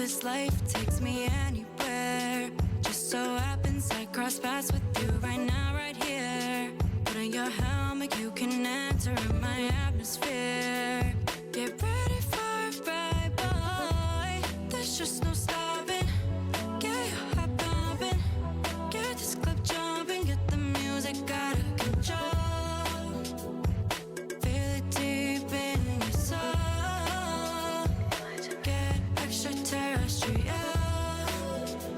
this life takes me anywhere. Just so happens I cross paths with you right now, right here. Put on your helmet, you can enter my atmosphere. Get ready for a ride, boy. There's just no stopping. Get your heart pumping. Get this club jumping. Get the music out of control. Feel it deep in your soul. Get extraterrestrial.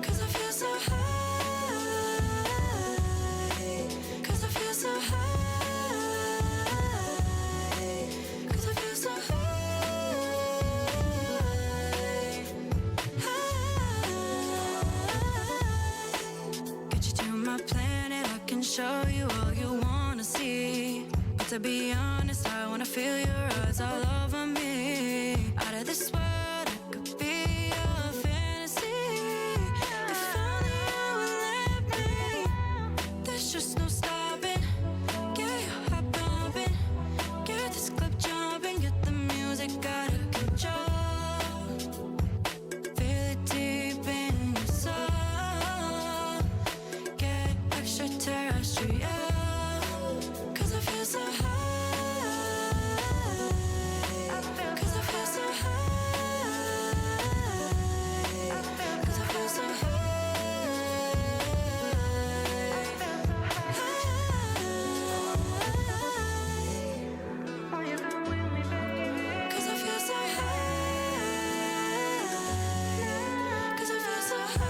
'Cause I feel so high. 'Cause I feel so high. 'Cause I feel so high. Get you to my planet, I can show you all you wanna see. But to be honest, I wanna feel your eyes all over me. Out of this world, I could be your fantasy. If only you would let me. There's just no stopping. Get your heart pumping. Get this club jumping. Get the music out of control. Feel it deep in your soul. Get extraterrestrial. 'Cause I feel so high. 'Cause I feel so high. 'Cause I feel so high. 'Cause I feel so high. 'Cause I feel so high.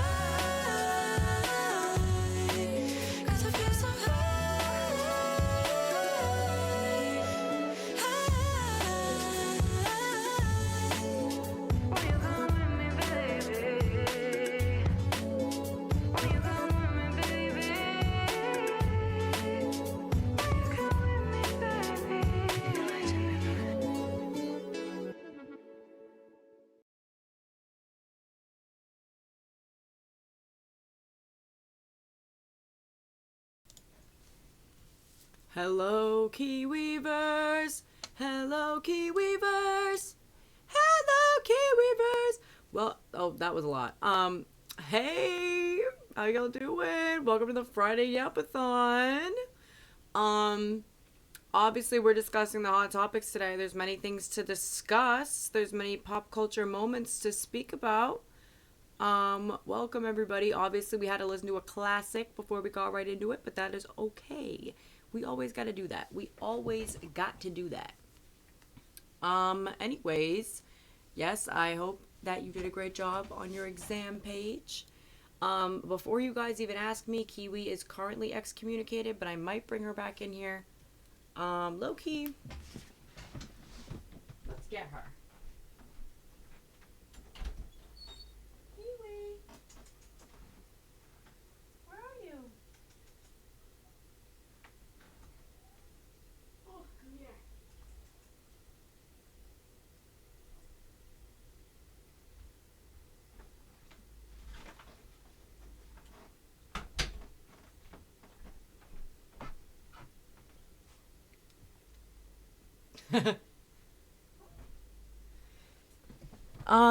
'Cause I feel so Hello, Key Weavers! Hello, Key Weavers! Hello, Key Weavers! Well, oh, that was a lot. Hey! How y'all doing? Welcome to the Friday Yapathon. Obviously we're discussing the hot topics today. There's many things to discuss. There's many pop culture moments to speak about. Welcome everybody. Obviously we had to listen to a classic before we got right into it, but that is okay. We always got to do that. We always got to do that. Anyways, yes, I hope that you did a great job on your exam page. Before you guys even ask me, Kiwi is currently excommunicated, but I might bring her back in here. Low-key, let's get her. Kiwi, where are you? Oh, come here.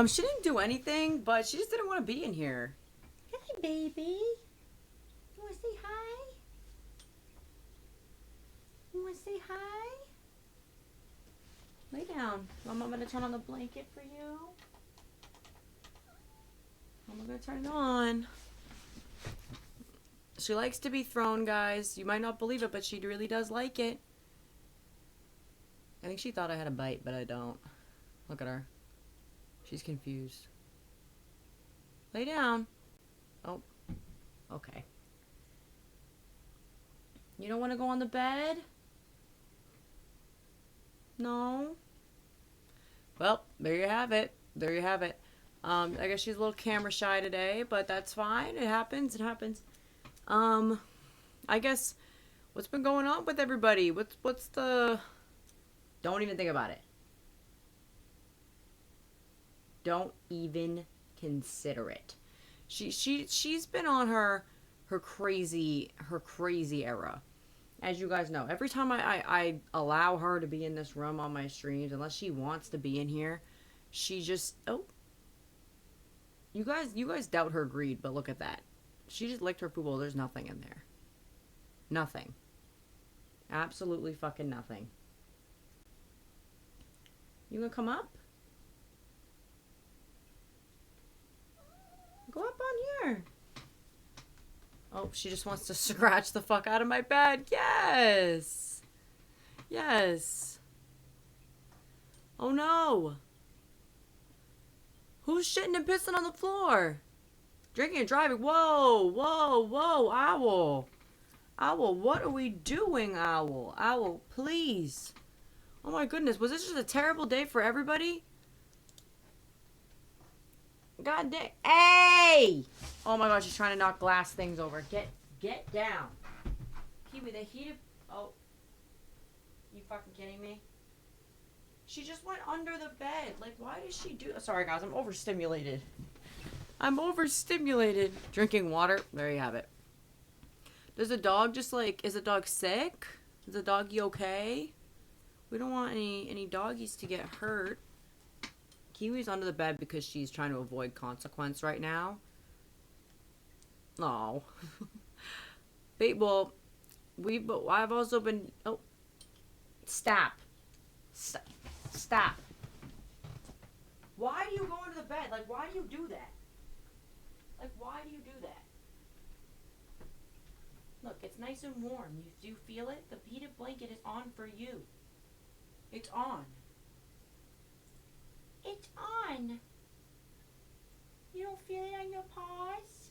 She didn't do anything, but she just didn't want to be in here. Hi, baby. You want to say hi? You want to say hi? Lay down. I'm going to turn on the blanket for you. I'm going to turn it on. She likes to be thrown, guys. You might not believe it, but she really does like it. I think she thought I had a bite, but I don't. Look at her. She's confused. Lay down. Oh, okay. You don't want to go on the bed? No? Well, there you have it. There you have it. I guess she's a little camera shy today, but that's fine. It happens. It happens. I guess what's been going on with everybody? What's the... Don't even think about it. Don't even consider it. She's been on her crazy era. As you guys know, every time I allow her to be in this room on my streams, unless she wants to be in here, she just You guys doubt her greed, but look at that. She just licked her poo bowl. There's nothing in there. Nothing. Absolutely fucking nothing. You gonna come up? Go up on here. Oh, she just wants to scratch the fuck out of my bed. Yes. Yes. Oh no. Who's shitting and pissing on the floor? Drinking and driving. Whoa, whoa, whoa, Owl. Owl, what are we doing, Owl? Owl, please. Oh my goodness, was this just a terrible day for everybody? God damn. Hey! Oh my gosh, she's trying to knock glass things over. Get down. Kiwi, the heat of... Oh. You fucking kidding me? She just went under the bed. Like, why does she do... Sorry, guys, I'm overstimulated. I'm overstimulated. Drinking water. There you have it. Does the dog just, like... Is the dog sick? Is the doggy okay? We don't want any doggies to get hurt. Kiwi's under the bed because she's trying to avoid consequence right now. Oh. Well, I've also been... Oh. Stop. Stop. Why do you go into the bed? Like, why do you do that? Like, why do you do that? Look, it's nice and warm. Do you feel it? The heated blanket is on for you. It's on. It's on. You don't feel it on your paws?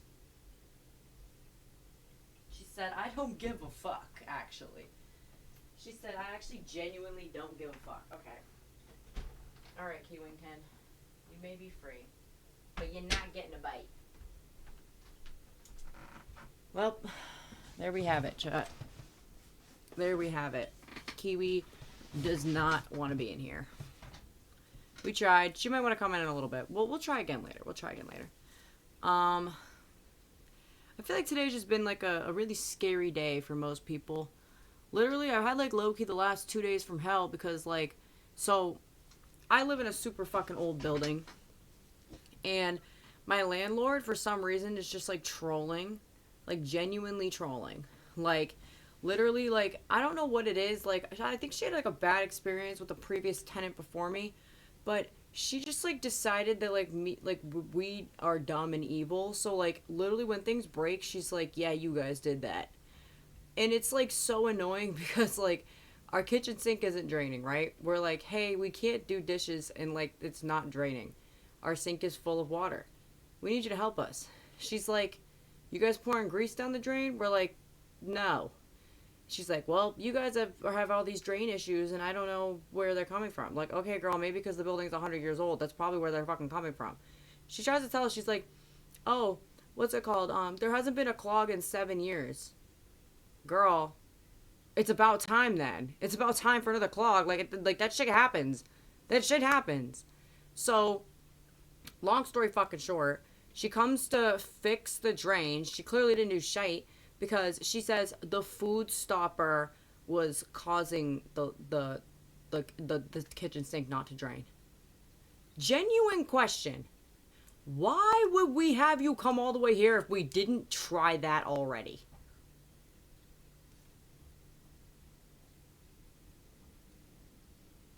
She said, I don't give a fuck, actually. She said, I actually genuinely don't give a fuck. Okay. Alright, Kiwington. You may be free. But you're not getting a bite. Well, there we have it, chat. There we have it. Kiwi does not want to be in here. We tried. She might want to come in a little bit. We'll try again later. I feel like today's just been like a really scary day for most people. Literally, I've had like low-key the last 2 days from hell because like, so I live in a super fucking old building and my landlord for some reason is just like trolling, like genuinely trolling. Like literally, like I don't know what it is. Like I think she had like a bad experience with the previous tenant before me, but she just like decided that like we are dumb and evil. So like literally when things break, she's like, yeah, you guys did that. And it's like so annoying because like our kitchen sink isn't draining, right? We're like, hey, we can't do dishes and like it's not draining. Our sink is full of water. We need you to help us. She's like, you guys pouring grease down the drain? We're like, no. She's like, well, you guys have all these drain issues and I don't know where they're coming from. Like, okay, girl, maybe because the building's 100 years old. That's probably where they're fucking coming from. She tries to tell us, she's like, oh, what's it called? There hasn't been a clog in 7 years. Girl, it's about time then. It's about time for another clog. Like that shit happens. That shit happens. So, long story fucking short, she comes to fix the drain. She clearly didn't do shite because she says the food stopper was causing the kitchen sink not to drain. Genuine question. Why would we have you come all the way here if we didn't try that already?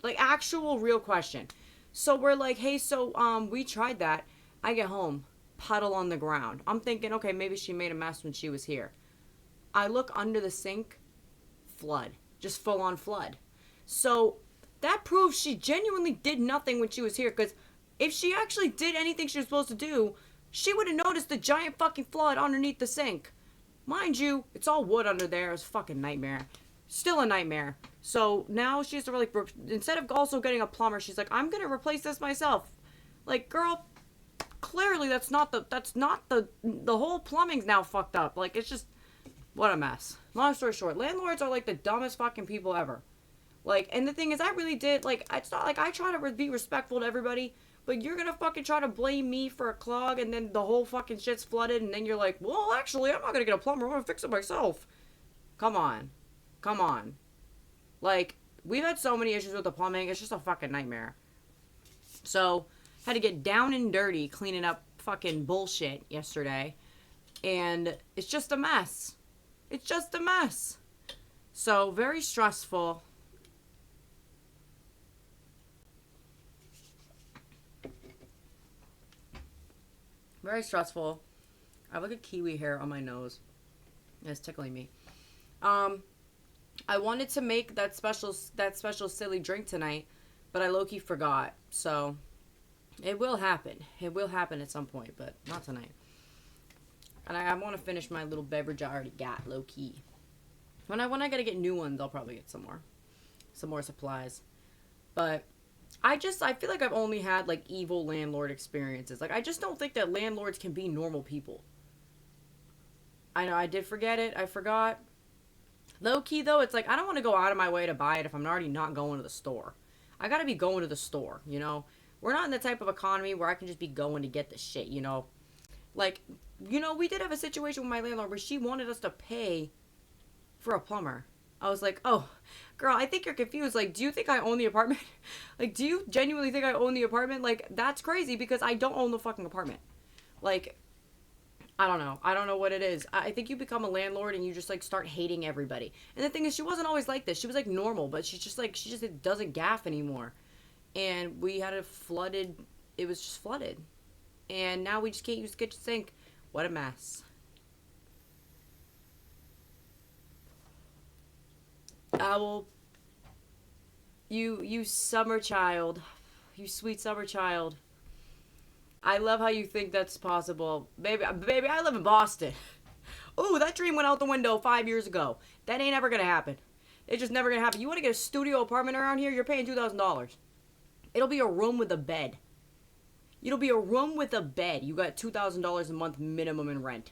Like, actual real question. So we're like, hey, so we tried that. I get home, puddle on the ground. I'm thinking, okay, maybe she made a mess when she was here. I look under the sink, flood. Just full on flood. So that proves she genuinely did nothing when she was here. Because if she actually did anything she was supposed to do, she would have noticed the giant fucking flood underneath the sink. Mind you, it's all wood under there. It's a fucking nightmare. Still a nightmare. So now she has to like, instead of also getting a plumber, she's like, I'm gonna replace this myself. Like, girl, clearly that's not the whole plumbing's now fucked up. Like, it's just, what a mess. Long story short, landlords are like the dumbest fucking people ever. Like, and the thing is, I really did, like, it's not like I try to be respectful to everybody, but you're gonna fucking try to blame me for a clog and then the whole fucking shit's flooded and then you're like, well, actually, I'm not gonna get a plumber, I'm gonna fix it myself. Come on. Come on. Like, we've had so many issues with the plumbing. It's just a fucking nightmare. So, had to get down and dirty cleaning up fucking bullshit yesterday. And it's just a mess. It's just a mess. So, very stressful. Very stressful. I have like a kiwi hair on my nose. It's tickling me. I wanted to make that special silly drink tonight, but I low-key forgot. So, it will happen. It will happen at some point, but not tonight. And I want to finish my little beverage I already got, low-key. When I gotta get new ones, I'll probably get some more supplies. But I feel like I've only had like evil landlord experiences. Like I just don't think that landlords can be normal people. I know I did forget it. I forgot. Low-key though, it's like I don't want to go out of my way to buy it if I'm already not going to the store. I gotta be going to the store, you know? We're not in the type of economy where I can just be going to get the shit, you know? Like, you know, we did have a situation with my landlord where she wanted us to pay for a plumber. I was like, oh, girl, I think you're confused. Like, do you think I own the apartment? Like, do you genuinely think I own the apartment? Like, that's crazy because I don't own the fucking apartment. Like, I don't know. I don't know what it is. I think you become a landlord and you just, like, start hating everybody. And the thing is, she wasn't always like this. She was, like, normal, but she just doesn't gaff anymore. And we had it was just flooded. And now we just can't use the kitchen sink. What a mess. Owl, you summer child. You sweet summer child. I love how you think that's possible. Baby, I live in Boston. Ooh, that dream went out the window 5 years ago. That ain't ever gonna happen. It's just never gonna happen. You wanna get a studio apartment around here, you're paying $2,000. It'll be a room with a bed. It'll be a room with a bed. You got $2,000 a month minimum in rent.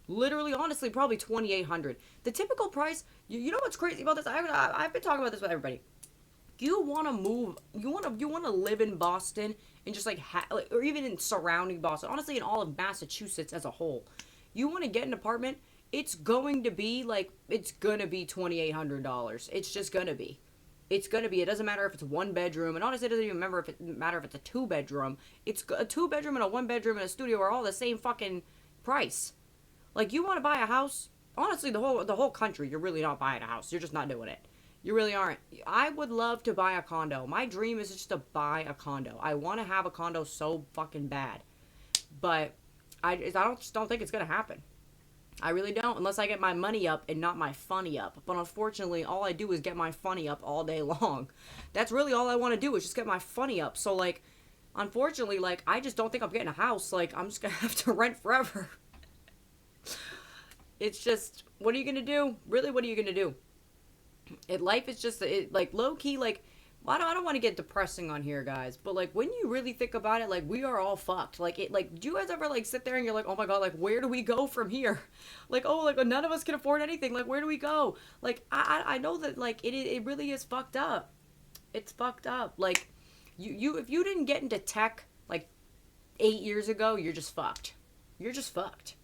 Literally, honestly, probably $2,800. The typical price. You know what's crazy about this? I've been talking about this with everybody. You want to move. You want to live in Boston and just like or even in surrounding Boston. Honestly, in all of Massachusetts as a whole, you want to get an apartment. It's going to be $2,800. It's just gonna be. It's gonna be. It doesn't matter if it's one bedroom, and honestly, it doesn't even matter if it's a 2-bedroom. It's a 2-bedroom and a 1-bedroom and a studio are all the same fucking price. Like, you want to buy a house? Honestly, the whole country, you're really not buying a house. You're just not doing it. You really aren't. I would love to buy a condo. My dream is just to buy a condo. I want to have a condo so fucking bad. But I just don't think it's going to happen. I really don't, unless I get my money up and not my funny up. But unfortunately, all I do is get my funny up all day long. That's really all I want to do is just get my funny up. So, like, unfortunately, like, I just don't think I'm getting a house. Like, I'm just going to have to rent forever. It's just, what are you going to do? Really, what are you going to do? Life is just, like, low-key, like, I don't want to get depressing on here, guys, but, like, when you really think about it, like, we are all fucked. Like, do you guys ever, like, sit there and you're like, oh my god, like, where do we go from here? Like, oh, like, none of us can afford anything. Like, where do we go? Like, I know that, like, it really is fucked up. It's fucked up. Like, if you didn't get into tech, like, 8 years ago, you're just fucked. You're just fucked.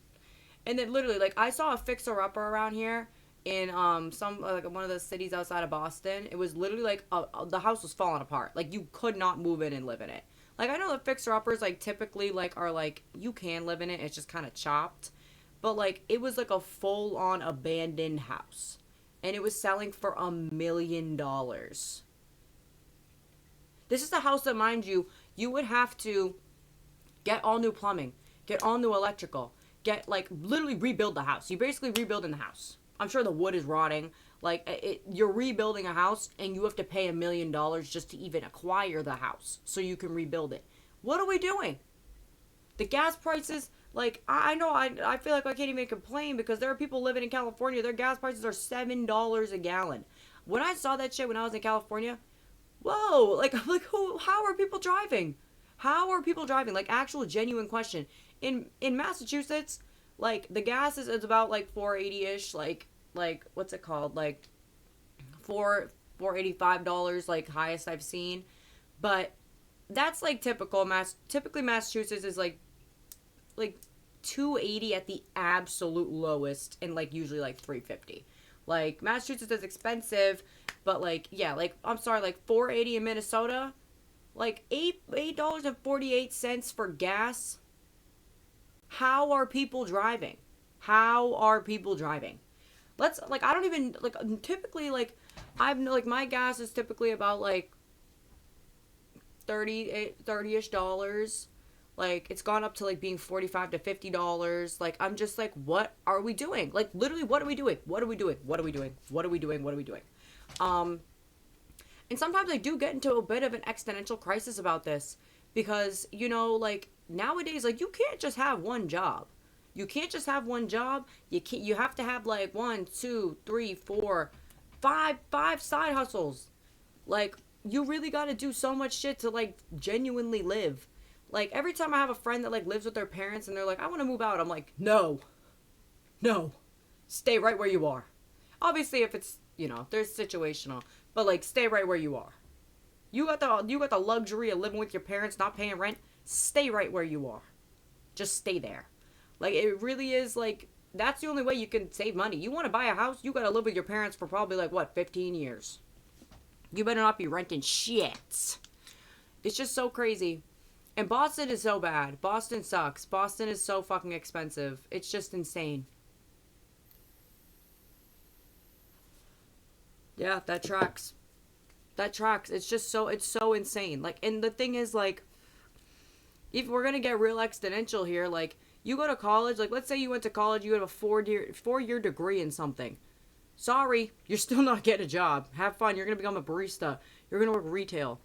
And then literally, like, I saw a fixer-upper around here in some like one of the cities outside of Boston. It was literally like the house was falling apart. Like, you could not move in and live in it. Like, I know the fixer-uppers like typically like are like you can live in it. It's just kind of chopped. But like it was like a full-on abandoned house, and it was selling for $1 million. This is a house that, mind you, you would have to get all new plumbing, get all new electrical. Get, like, literally rebuild the house. You're basically rebuilding the house. I'm sure the wood is rotting. Like, you're rebuilding a house, and you have to pay $1 million just to even acquire the house so you can rebuild it. What are we doing? The gas prices, like, I know, I feel like I can't even complain because there are people living in California. Their gas prices are $7 a gallon. When I saw that shit when I was in California, whoa, like, I'm like, how are people driving? How are people driving? Like, actual genuine question. In Massachusetts, like, the gas is about, like, $4.80-ish, like, what's it called? Like, $485, like, highest I've seen. But that's, like, typically Massachusetts is, like, $2.80 at the absolute lowest, and, like, usually, like, $3.50. Like, Massachusetts is expensive, but, like, yeah, like, I'm sorry, like, $4.80 in Minnesota, like, $8.48 for gas. How are people driving? How are people driving? Let's like I don't even like typically like I've like my gas is typically about like 30ish dollars. Like it's gone up to like being 45 to $50. Like I'm just like what are we doing? Like literally what are we doing? What are we doing? What are we doing? What are we doing? What are we doing? Um and sometimes I do get into a bit of an existential crisis about this because you know like nowadays like you can't just have one job. You can't just have one job. You have to have like one, two, three, four, five side hustles. Like you really got to do so much shit to like genuinely live. Like every time I have a friend that like lives with their parents and they're like, I want to move out, I'm like, no, no, stay right where you are. Obviously, if it's there's situational, but like stay right where you are. You got the luxury of living with your parents, not paying rent. Stay right where you are. Just stay there. Like it really is like that's the only way you can save money. You want to buy a house, you got to live with your parents for probably like what 15 years. You better not be renting shit. It's just so crazy. And Boston is so bad. Boston sucks. Boston is so fucking expensive. It's just insane. Yeah, that tracks. That tracks. It's so insane. Like, and the thing is, like, if we're gonna get real exponential here, like, you go to college, like, let's say you went to college, you have a four-year degree in something. Sorry, you're still not getting a job. Have fun. You're gonna become a barista. You're gonna work retail.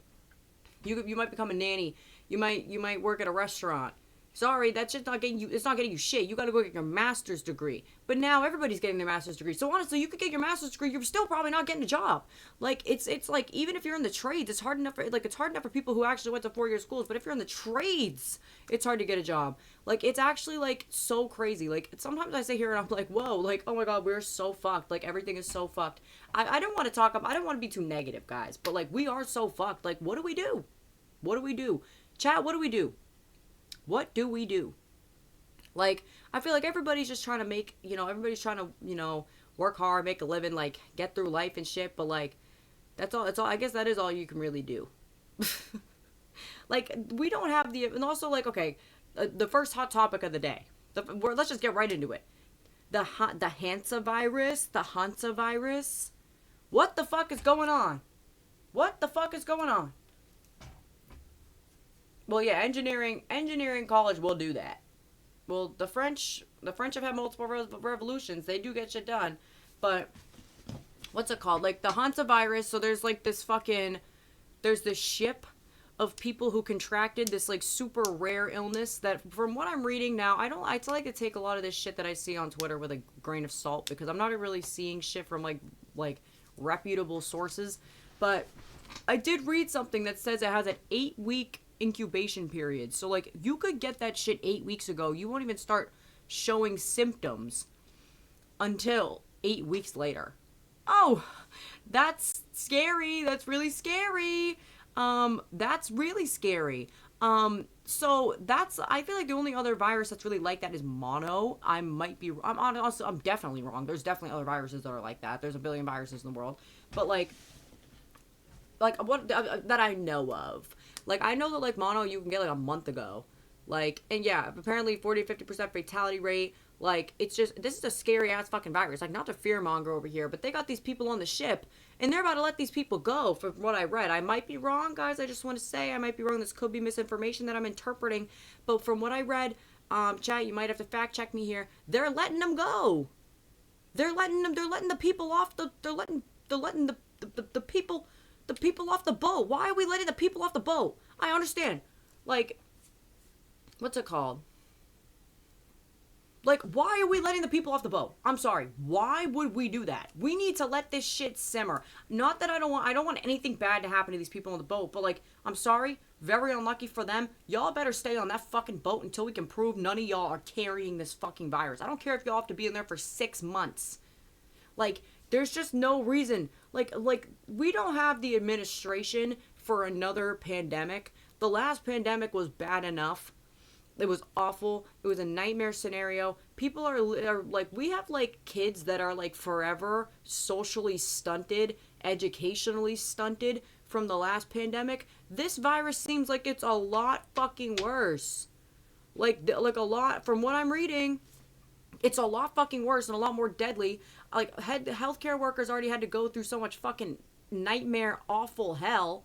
You might become a nanny. You might work at a restaurant. Sorry, that's just not getting you. It's not getting you shit. You got to go get your master's degree. But now everybody's getting their master's degree. So honestly, you could get your master's degree. You're still probably not getting a job. Like it's like even if you're in the trades, it's hard enough for it's hard enough for people who actually went to 4-year schools. But if you're in the trades, it's hard to get a job. Like it's actually like so crazy. Like sometimes I sit here and I'm like, whoa, like oh my god, we're so fucked. Like everything is so fucked. I don't want to talk about. I don't want to be too negative, guys. But like we are so fucked. Like what do we do? What do we do? Chat, what do we do? What do we do? Like, I feel like everybody's just trying to make, everybody's trying to, work hard, make a living, like, get through life and shit, but, like, that's all, I guess that is all you can really do. Like, we don't have and also, like, okay, the first hot topic of the day. Let's just get right into it. The Hansa virus, What the fuck is going on? What the fuck is going on? Well, yeah, engineering college will do that. Well, the French have had multiple revolutions. They do get shit done. But what's it called? Like the Hansa virus. So there's like there's this ship of people who contracted this like super rare illness that from what I'm reading now, I like to take a lot of this shit that I see on Twitter with a grain of salt because I'm not really seeing shit from like reputable sources. But I did read something that says it has an 8-week incubation period. So like you could get that shit 8 weeks ago. You won't even start showing symptoms until 8 weeks later. Oh, that's scary. That's really scary. That's really scary. So I feel like the only other virus that's really like that is mono. I'm definitely wrong. There's definitely other viruses that are like that. There's a billion viruses in the world. But like what that I know of. Like, I know that, like, mono you can get, like, a month ago. Like, and yeah, apparently 40-50% fatality rate. Like, it's just, this is a scary-ass fucking virus. Like, not to fearmonger over here, but they got these people on the ship, and they're about to let these people go, from what I read. I might be wrong, guys. I just want to say I might be wrong. This could be misinformation that I'm interpreting. But from what I read, chat, you might have to fact-check me here. They're letting them go. They're letting the people off they're letting the people off the boat. Why are we letting the people off the boat? I understand. Like, what's it called? Like, why are we letting the people off the boat? I'm sorry. Why would we do that? We need to let this shit simmer. Not that I don't want anything bad to happen to these people on the boat, but like, I'm sorry. Very unlucky for them. Y'all better stay on that fucking boat until we can prove none of y'all are carrying this fucking virus. I don't care if y'all have to be in there for 6 months. Like, there's just no reason. Like we don't have the administration for another pandemic. The last pandemic was bad enough. It was awful. It was a nightmare scenario. People are like, we have like kids that are like forever socially stunted, educationally stunted from the last pandemic. This virus seems like it's a lot fucking worse. Like a lot from what I'm reading, it's a lot fucking worse and a lot more deadly. Like healthcare workers already had to go through so much fucking nightmare, awful hell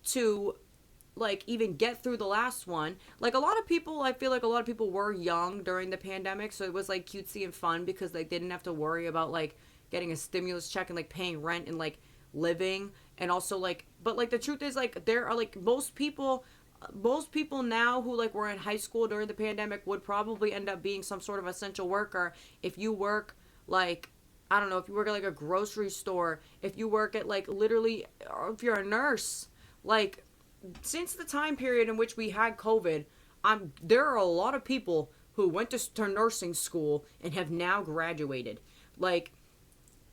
to like even get through the last one. Like a lot of people, I feel like a lot of people were young during the pandemic, so it was like cutesy and fun because like they didn't have to worry about like getting a stimulus check and like paying rent and like living. And also like, but like the truth is like there are like most people now who like were in high school during the pandemic would probably end up being some sort of essential worker. If you work like, I don't know, if you work at like a grocery store, if you work at like literally, or if you're a nurse, like since the time period in which we had COVID, there are a lot of people who went to nursing school and have now graduated. Like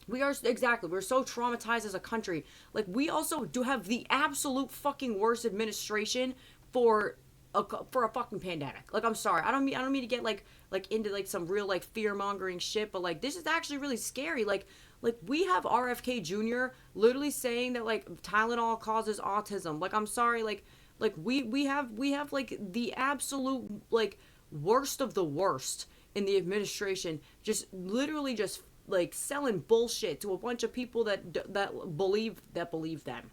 we're so traumatized as a country. Like we also do have the absolute fucking worst administration for a fucking pandemic. Like I'm sorry, I don't mean to get like into like some real like fear mongering shit, but like this is actually really scary. Like we have RFK Jr. literally saying that like Tylenol causes autism. Like I'm sorry, like we have like the absolute like worst of the worst in the administration, just literally just like selling bullshit to a bunch of people that believe them.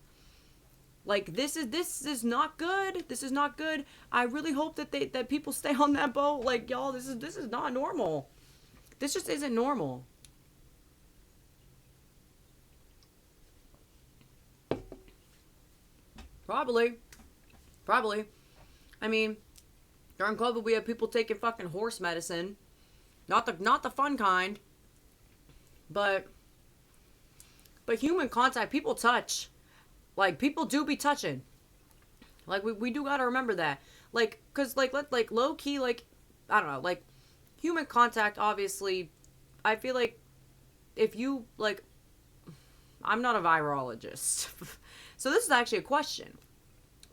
Like this is not good. This is not good. I really hope that people stay on that boat. Like y'all, this is not normal. This just isn't normal. Probably. Probably. I mean, during COVID we had people taking fucking horse medicine. Not the fun kind. But human contact, people touch. Like people do be touching. Like we do gotta remember that. Like, cause like low key, like I don't know, like human contact obviously I feel like if you like I'm not a virologist. So this is actually a question.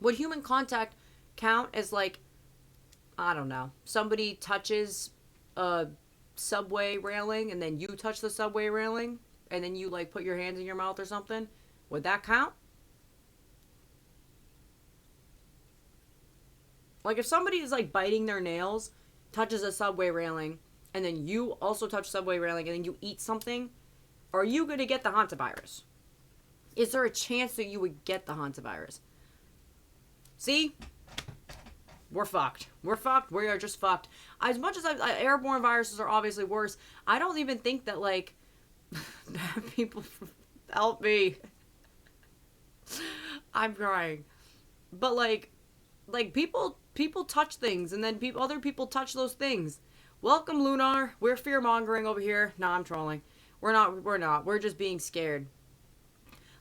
Would human contact count as like, I don't know, somebody touches a subway railing and then you touch the subway railing and then you like put your hands in your mouth or something? Would that count? Like if somebody is like biting their nails, touches a subway railing, and then you also touch subway railing and then you eat something, are you going to get the hantavirus? Is there a chance that you would get the hantavirus? See? We're fucked. We're fucked. We are just fucked. As much as airborne viruses are obviously worse, I don't even think that, like, people help me. I'm crying. But, like people touch things, and then other people touch those things. Welcome, Lunar. We're fear-mongering over here. Nah, I'm trolling. We're not. We're just being scared.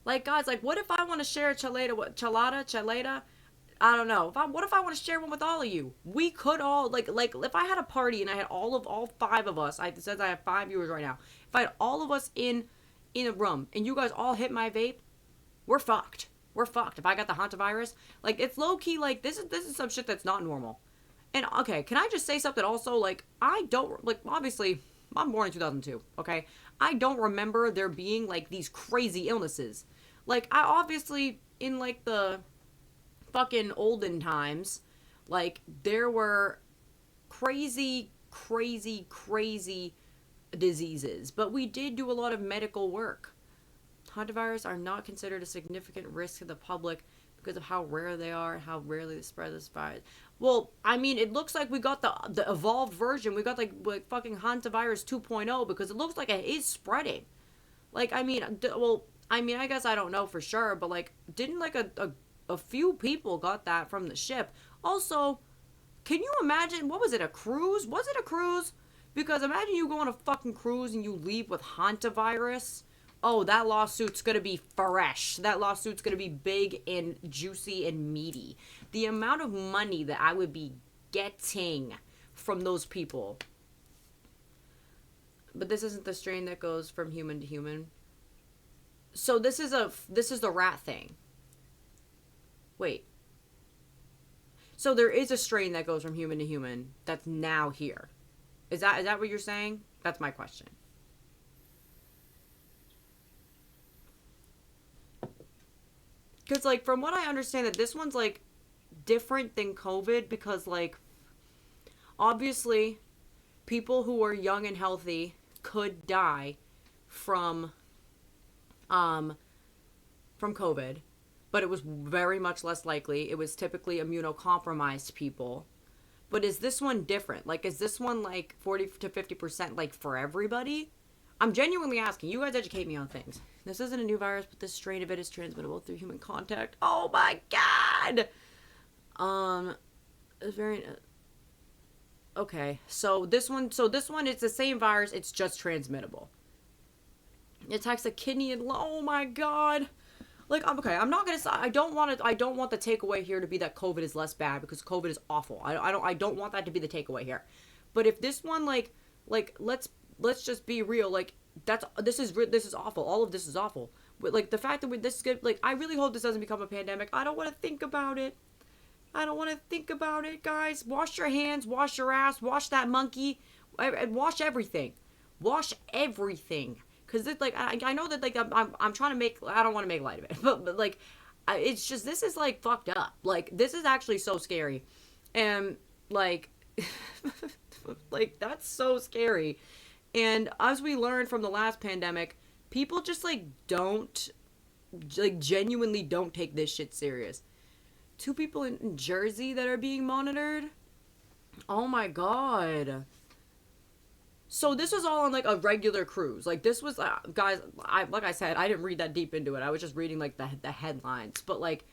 Like, guys, like, what if I want to share a chalada? I don't know. What if I want to share one with all of you? We could all, like, if I had a party and I had all five of us, it says I have 5 viewers right now. If I had all of us in a room and you guys all hit my vape, we're fucked. We're fucked. If I got the hantavirus, like, it's low key, like, this is some shit that's not normal. And, okay, can I just say something also? Like, I don't, like, obviously, I'm born in 2002, okay? I don't remember there being, like, these crazy illnesses. Like, I obviously, in, like, the fucking olden times, like, there were crazy diseases. But we did do a lot of medical work. Hantavirus are not considered a significant risk to the public because of how rare they are and how rarely they spread this virus. Well, I mean, it looks like we got the evolved version. We got like fucking hantavirus 2.0 because it looks like it is spreading. Like, I mean, I guess I don't know for sure, but like, didn't like a few people got that from the ship? Also, can you imagine, what was it, a cruise? Was it a cruise? Because imagine you go on a fucking cruise and you leave with hantavirus. Oh, that lawsuit's gonna be fresh. That lawsuit's gonna be big and juicy and meaty. The amount of money that I would be getting from those people. But this isn't the strain that goes from human to human. So this is the rat thing. Wait. So there is a strain that goes from human to human that's now here. Is that what you're saying? That's my question. Because, like, from what I understand, that this one's, like, different than COVID because, like, Obviously, people who are young and healthy could die from from COVID, but it was very much less likely. It was typically immunocompromised people. But is this one different? Like, is this one like 40 to 50% like for everybody? I'm genuinely asking. You guys educate me on things. This isn't a new virus, but this strain of it is transmittable through human contact. Oh my god! It's very... Okay, so this one, it's the same virus, it's just transmittable. It attacks the kidney and... Oh my god! Like, okay, I'm not gonna say... I don't want the takeaway here to be that COVID is less bad, because COVID is awful. I don't want that to be the takeaway here. But if this one, like, let's just be real, like, this is awful. All of this is awful. But, like, the fact that this is good, like, I really hope this doesn't become a pandemic. I don't want to think about it. I don't want to think about it, guys. Wash your hands, wash your ass, wash that monkey, and wash everything. Wash everything. Because, like, I know that, like, I'm trying to make... I don't want to make light of it. But like, it's just... This is, like, fucked up. Like, this is actually so scary. And, like... like, that's so scary. And as we learned from the last pandemic, people just, like, don't... Like, genuinely don't take this shit serious. 2 people in Jersey that are being monitored? Oh my god. So this was all on, like, a regular cruise. Like, this was, guys, like I said, I didn't read that deep into it. I was just reading, like, the headlines. But, like,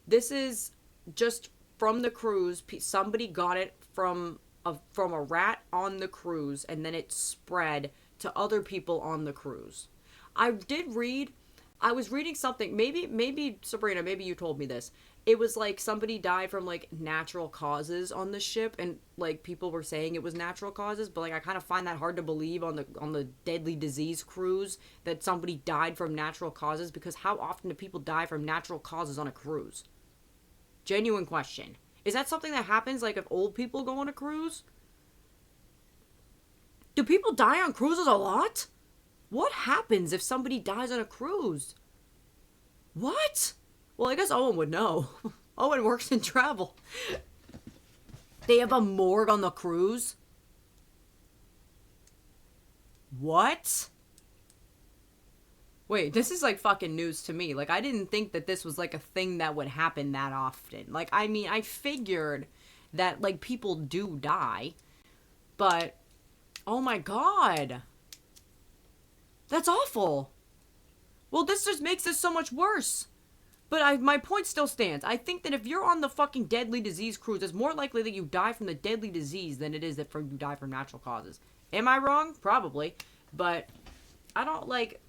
this is just from the cruise. Somebody got it from a rat on the cruise, and then it spread to other people on the cruise. I was reading something, maybe Sabrina, maybe you told me this. It was like somebody died from, like, natural causes on the ship, and, like, people were saying it was natural causes, but, like, I kind of find that hard to believe on the deadly disease cruise that somebody died from natural causes, because how often do people die from natural causes on a cruise? Genuine question. Is that something that happens, like, if old people go on a cruise? Do people die on cruises a lot? What happens if somebody dies on a cruise? What? Well, I guess Owen would know. Owen works in travel. They have a morgue on the cruise? What? Wait, this is like fucking news to me. Like, I didn't think that this was like a thing that would happen that often. Like, I mean, I figured that, like, people do die. But, oh my god. That's awful. Well, this just makes this so much worse. But my point still stands. I think that if you're on the fucking deadly disease cruise, it's more likely that you die from the deadly disease than it is that you die from natural causes. Am I wrong? Probably. But I don't, like...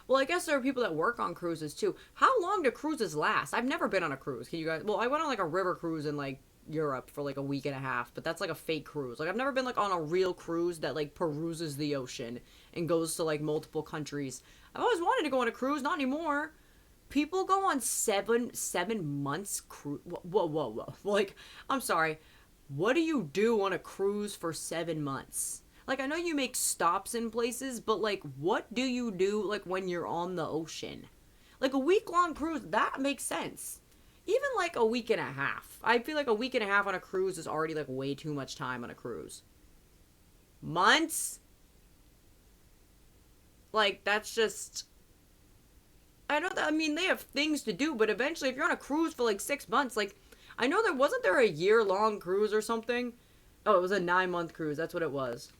Well, I guess there are people that work on cruises, too. How long do cruises last? I've never been on a cruise. Can you guys... Well, I went on, like, a river cruise in, like, Europe for, like, a week and a half. But that's, like, a fake cruise. Like, I've never been, like, on a real cruise that, like, peruses the ocean and goes to, like, multiple countries. I've always wanted to go on a cruise. Not anymore. People go on 7 months cruise. Whoa. Like, I'm sorry. What do you do on a cruise for 7 months? Like, I know you make stops in places, but, like, what do you do, like, when you're on the ocean? Like, a week-long cruise, that makes sense. Even, like, a week and a half. I feel like a week and a half on a cruise is already, like, way too much time on a cruise. Months? Like, that's just... I know that, I mean, they have things to do, but eventually, if you're on a cruise for, like, 6 months, like, I know wasn't there a year-long cruise or something? Oh, it was a 9-month cruise, that's what it was.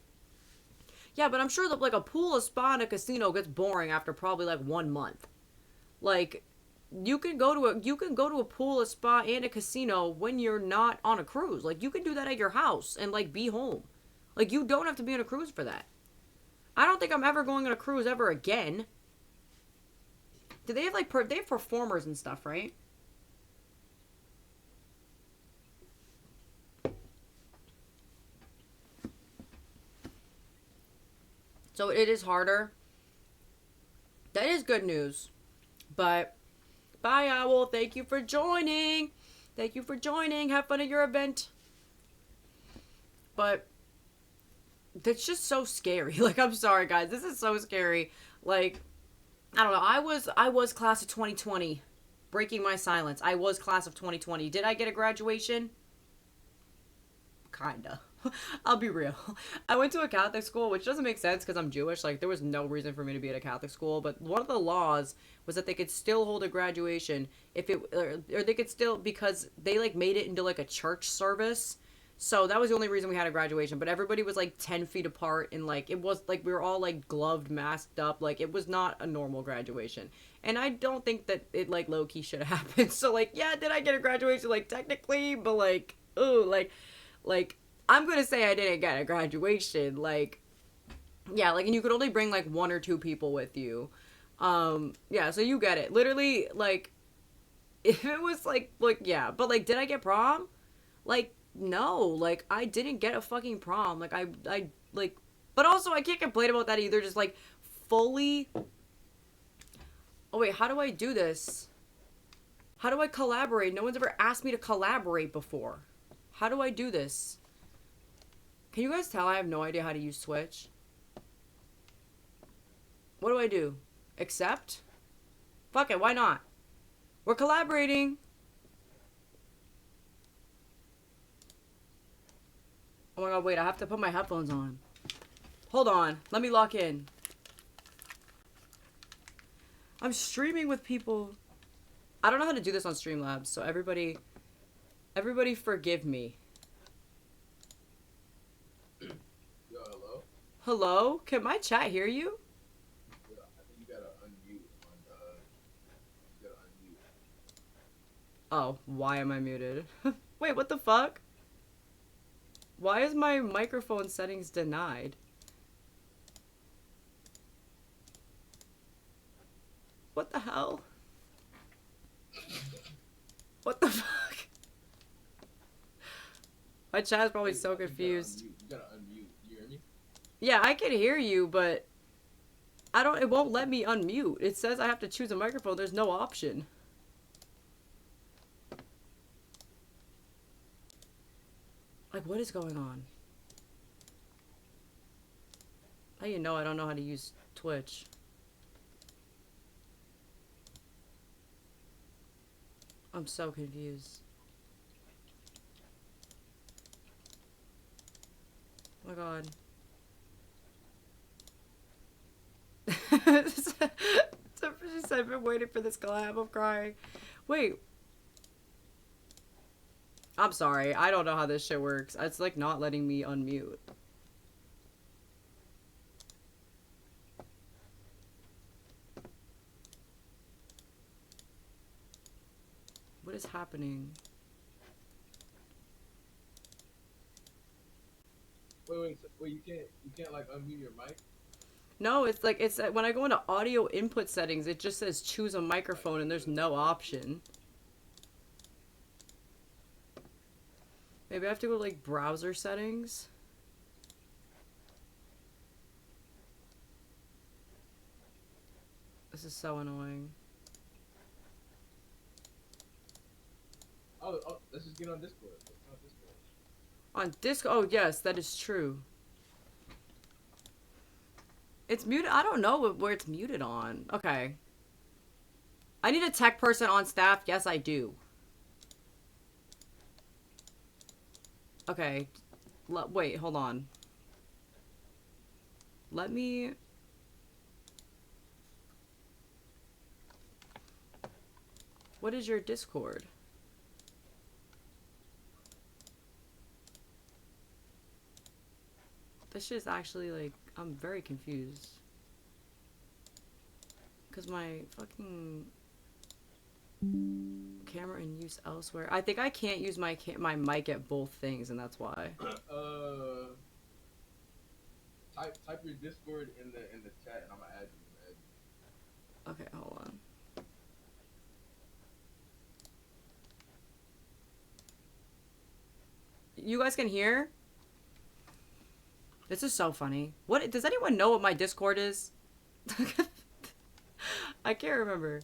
Yeah, but I'm sure that, like, a pool, a spa, and a casino gets boring after probably, like, 1 month. Like, you can go to a pool, a spa, and a casino when you're not on a cruise. Like, you can do that at your house and, like, be home. Like, you don't have to be on a cruise for that. I don't think I'm ever going on a cruise ever again. Do they have, like, they have performers and stuff, right? So it is harder. That is good news. But, bye, Owl. Thank you for joining. Thank you for joining. Have fun at your event. But, that's just so scary. Like, I'm sorry, guys. This is so scary. Like... I don't know. I was class of 2020. Breaking my silence. I was class of 2020. Did I get a graduation? kinda. I'll be real. I went to a Catholic school, which doesn't make sense because I'm Jewish. Like, there was no reason for me to be at a Catholic school. But one of the laws was that they could still hold a graduation if it, or they could still, because they like made it into like a church service. So that was the only reason we had a graduation. But everybody was like 10 feet apart, and like it was like we were all like gloved, masked up. Like it was not a normal graduation. And I don't think that it like low key should have happened. So like, yeah, did I get a graduation? Like technically, but like, ooh, like I'm gonna say I didn't get a graduation. Like, yeah, like, and you could only bring like one or two people with you. Yeah, so you get it. Literally, like, if it was like, yeah, but like, did I get prom? Like, no, like, I didn't get a fucking prom. Like, like, but also I can't complain about that either. Just like, fully. Oh wait, how do I do this? How do I collaborate? No one's ever asked me to collaborate before. How do I do this? Can you guys tell I have no idea how to use Twitch? What do I do? Accept? Fuck it, why not? We're collaborating. Oh my god, wait, I have to put my headphones on. Hold on, let me lock in. I'm streaming with people. I don't know how to do this on Streamlabs, so everybody forgive me. Yo, hello? Hello? Can my chat hear you? Yeah, I think you gotta unmute on, you gotta unmute. Oh, why am I muted? Wait, what the fuck? Why is my microphone settings denied? What the hell? What the fuck? My chat is probably so confused. You gotta unmute. You hear me? Yeah, I can hear you, but it won't let me unmute. It says I have to choose a microphone. There's no option. Like, what is going on? How you know I don't know how to use Twitch? I'm so confused. Oh my god. She said, I've been waiting for this collab. I'm crying. Wait. I'm sorry. I don't know how this shit works. It's like not letting me unmute. What is happening? Wait, you can't like unmute your mic? No, it's like, it's when I go into audio input settings, it just says choose a microphone and there's no option. Maybe I have to go to like browser settings. This is so annoying. Oh, let's just get on Discord. Let's get on Discord. On Discord? Oh, yes, that is true. It's muted. I don't know where it's muted on. Okay. I need a tech person on staff. Yes, I do. Okay. Wait, hold on. Let me... What is your Discord? This shit is actually like... I'm very confused. Because my fucking... camera in use elsewhere. I think I can't use my mic at both things, and that's why. Type your Discord in the chat, and I'm gonna add you. Okay, hold on. You guys can hear? This is so funny. What does anyone know what my Discord is? I can't remember.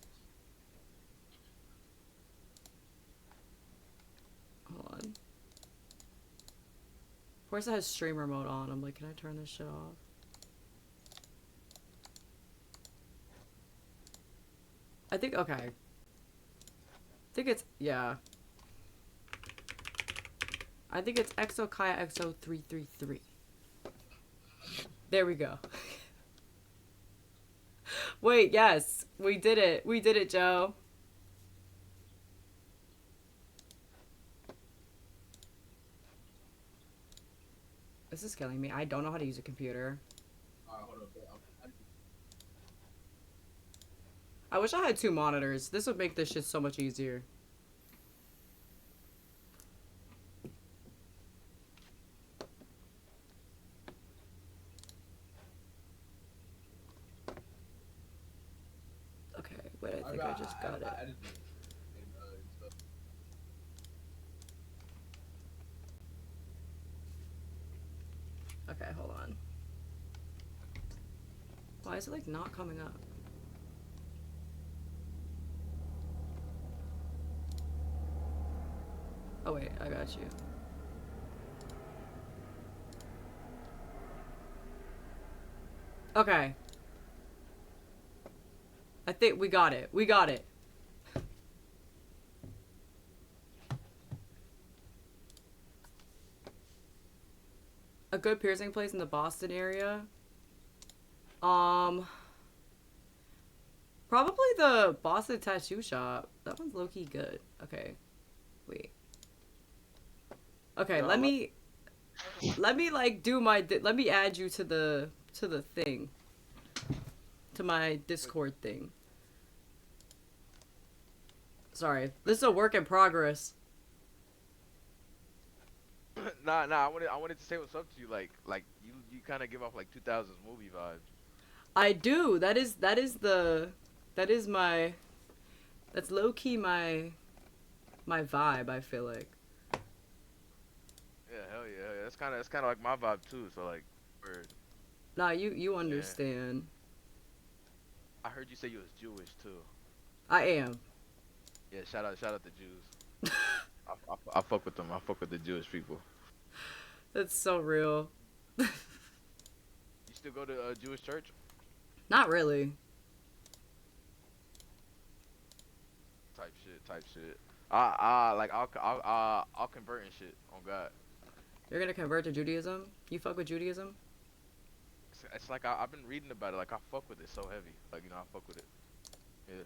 Hold on. Of course it has streamer mode on. I'm like, can I turn this shit off? I think, okay. I think it's, yeah. I think it's Exokaya XO333. There we go. Wait, yes, we did it. We did it, Joe. This is killing me. I don't know how to use a computer. Hold up. I wish I had 2 monitors. This would make this shit so much easier. Okay, wait, I think I just got it. Okay, hold on. Why is it like not coming up? Oh wait, I got you. Okay. I think we got it. We got it. A good piercing place in the Boston area? Probably the Boston Tattoo Shop. That one's low-key good. Okay. Wait. Okay, let me like do my let me add you to the thing. To my Discord thing. Sorry. This is a work in progress. Nah, I wanted to say what's up to you. Like you kind of give off like 2000s movie vibes. I do. That's low key my vibe, I feel like. Yeah, hell yeah. That's kind of like my vibe too. So like, word. Nah, you understand. I heard you say you was Jewish too. I am. Yeah, shout out to Jews. I fuck with them. I fuck with the Jewish people. That's so real. You still go to a Jewish church? Not really. Type shit. I'll convert and shit on God. You're gonna convert to Judaism? You fuck with Judaism? It's like I've been reading about it. Like I fuck with it so heavy. Like I fuck with it. Yeah.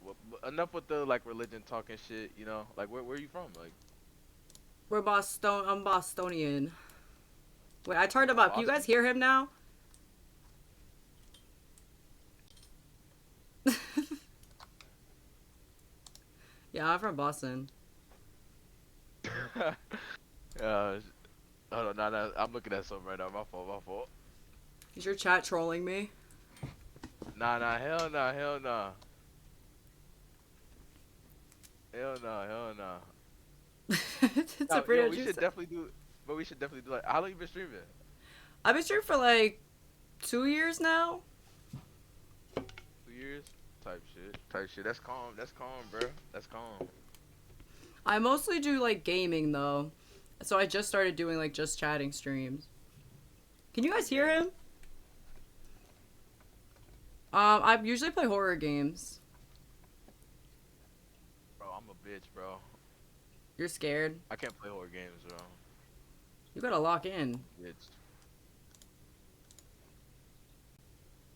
Well, enough with the like religion talking shit. Like where are you from? Like I'm Bostonian. Wait, I turned him up. Can you guys hear him now? Yeah, I'm from Boston. Hold on, nah, I'm looking at something right now. My fault. Is your chat trolling me? Nah, hell nah. Hell nah. It's a pretty. We should definitely do like. How long you been streaming? I've been streaming for like 2 years now. 2 years? Type shit. That's calm, bro. That's calm. I mostly do like gaming though. So I just started doing like just chatting streams. Can you guys hear him? I usually play horror games. Bro, I'm a bitch, bro. You're scared? I can't play horror games, bro. You gotta lock in. Bitch.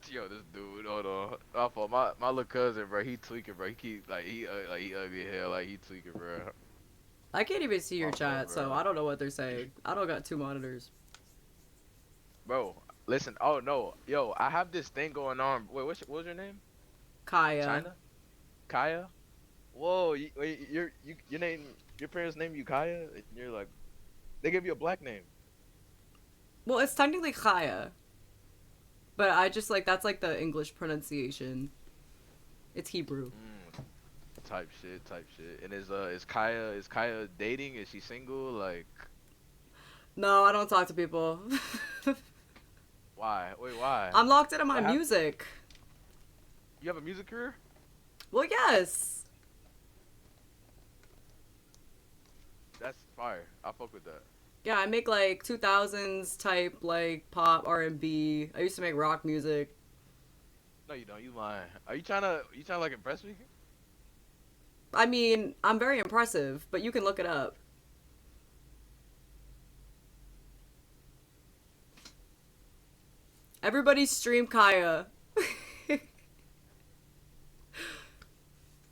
Yo, this dude, hold on. My fault. My little cousin, bro, he tweaking, bro. He keep he ugly as hell, like he tweaking, bro. I can't even see your My chat, fault, so bro. I don't know what they're saying. I don't got 2 monitors. Bro, listen. Oh no, yo, I have this thing going on. Wait, what was your name? Kaya. China? Kaya? Whoa, your name, your parents name you Kaya, and you're like, they give you a black name. Well, it's technically Kaya. But I just like, that's like the English pronunciation. It's Hebrew. Type shit. And is Kaya dating? Is she single? Like, No, I don't talk to people. why? Wait, why? I'm locked into my music. You have a music career? Well, yes. That's fire. I fuck with that. Yeah, I make like 2000s type like pop R&B. I used to make rock music. No, you don't. You lying. Are you trying to like impress me? I mean, I'm very impressive, but you can look it up. Everybody stream Kaya.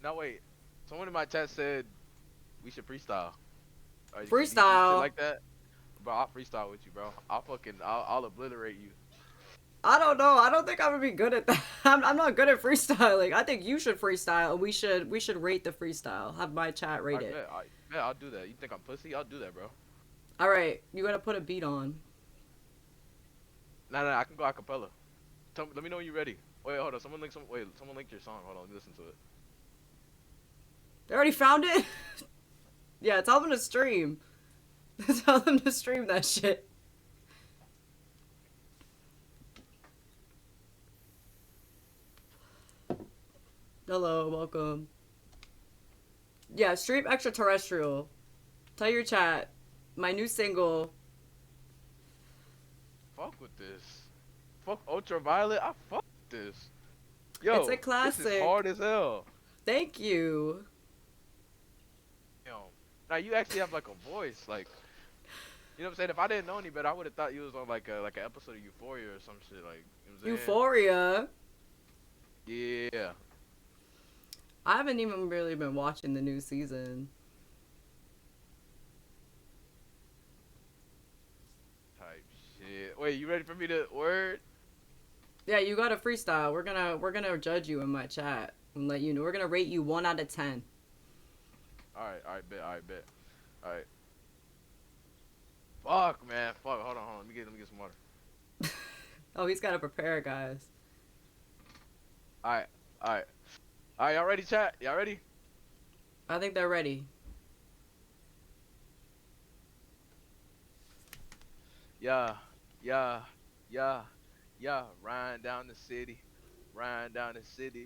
No, wait. Someone in my chat said we should freestyle. You shit Freestyle. like that? Bro, I'll freestyle with you, bro. I'll obliterate you. I don't know. I don't think I'm gonna be good at that. I'm not good at freestyling. I think you should freestyle. We should rate the freestyle. Have my chat rate it. I'll do that. You think I'm pussy? I'll do that, bro. All right, you gotta put a beat on. Nah, I can go acapella. Let me know when you're ready. Wait, hold on. Someone link your song. Hold on, let me listen to it. They already found it. Yeah, tell them to stream. Tell them to stream that shit. Hello, welcome. Yeah, stream extraterrestrial. Tell your chat. My new single. Fuck with this. Fuck Ultraviolet. I fuck with this. Yo, It's a classic. This is hard as hell. Thank you. Yo, now you actually have like a voice, like, you know what I'm saying? If I didn't know any better, I would have thought you was on like an episode of Euphoria or some shit, like. You know what I'm saying? Euphoria. Yeah. I haven't even really been watching the new season. Type shit. Wait, you ready for me to word? Yeah, you got a freestyle. We're gonna judge you in my chat and let you know. We're gonna rate you 1 out of 10. Alright, bet. Alright. Fuck, man. Fuck. Hold on. Let me get some water. Oh, he's gotta prepare, guys. Alright. Y'all ready, chat? Y'all ready? I think they're ready. Yeah. Riding down the city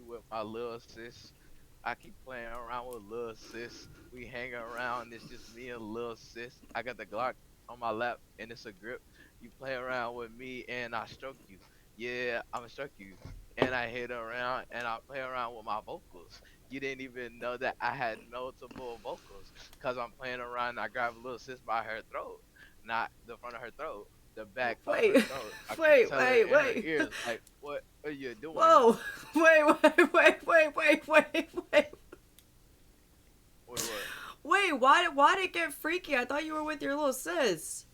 with my little sis. I keep playing around with little sis. We hang around, it's just me and little sis. I got the Glock on my lap and it's a grip. You play around with me and I stroke you. Yeah, I'ma stroke you. And I hit around and I play around with my vocals. You didn't even know that I had multiple vocals. Cause I'm playing around and I grab a little sis by her throat. Not the front of her throat. The back of her throat. I keep telling her in her ears, like, what are you doing? Whoa! Wait! What? Wait, why did it get freaky? I thought you were with your little sis.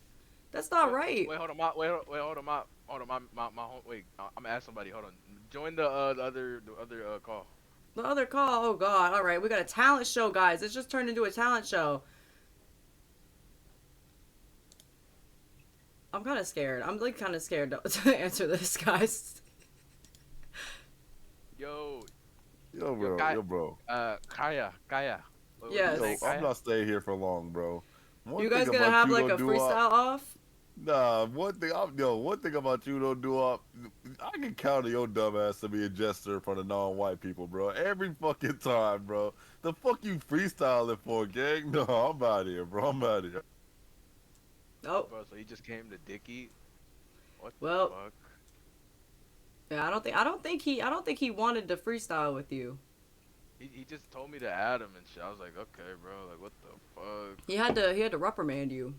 That's not right. Wait, hold on, wait, I'm gonna ask somebody. Hold on, join the other call. The other call. Oh God! All right, we got a talent show, guys. It's just turned into a talent show. I'm kind of scared. I'm like kind of scared to answer this, guys. Yo, bro. Kaya. Yes. Yo, I'm not staying here for long, bro. You guys gonna have like a freestyle off? Nah, one thing about you don't do up. I can count on your dumb ass to be a jester in front of non-white people, bro. Every fucking time, bro. The fuck you freestyling for, gang? No, I'm out of here, bro. I'm out of here. Oh. Bro, so he just came to Dickie. What the Well, fuck? yeah, I don't think he wanted to freestyle with you. He just told me to add him and shit. I was like, okay, bro. Like, what the fuck? He had to reprimand you.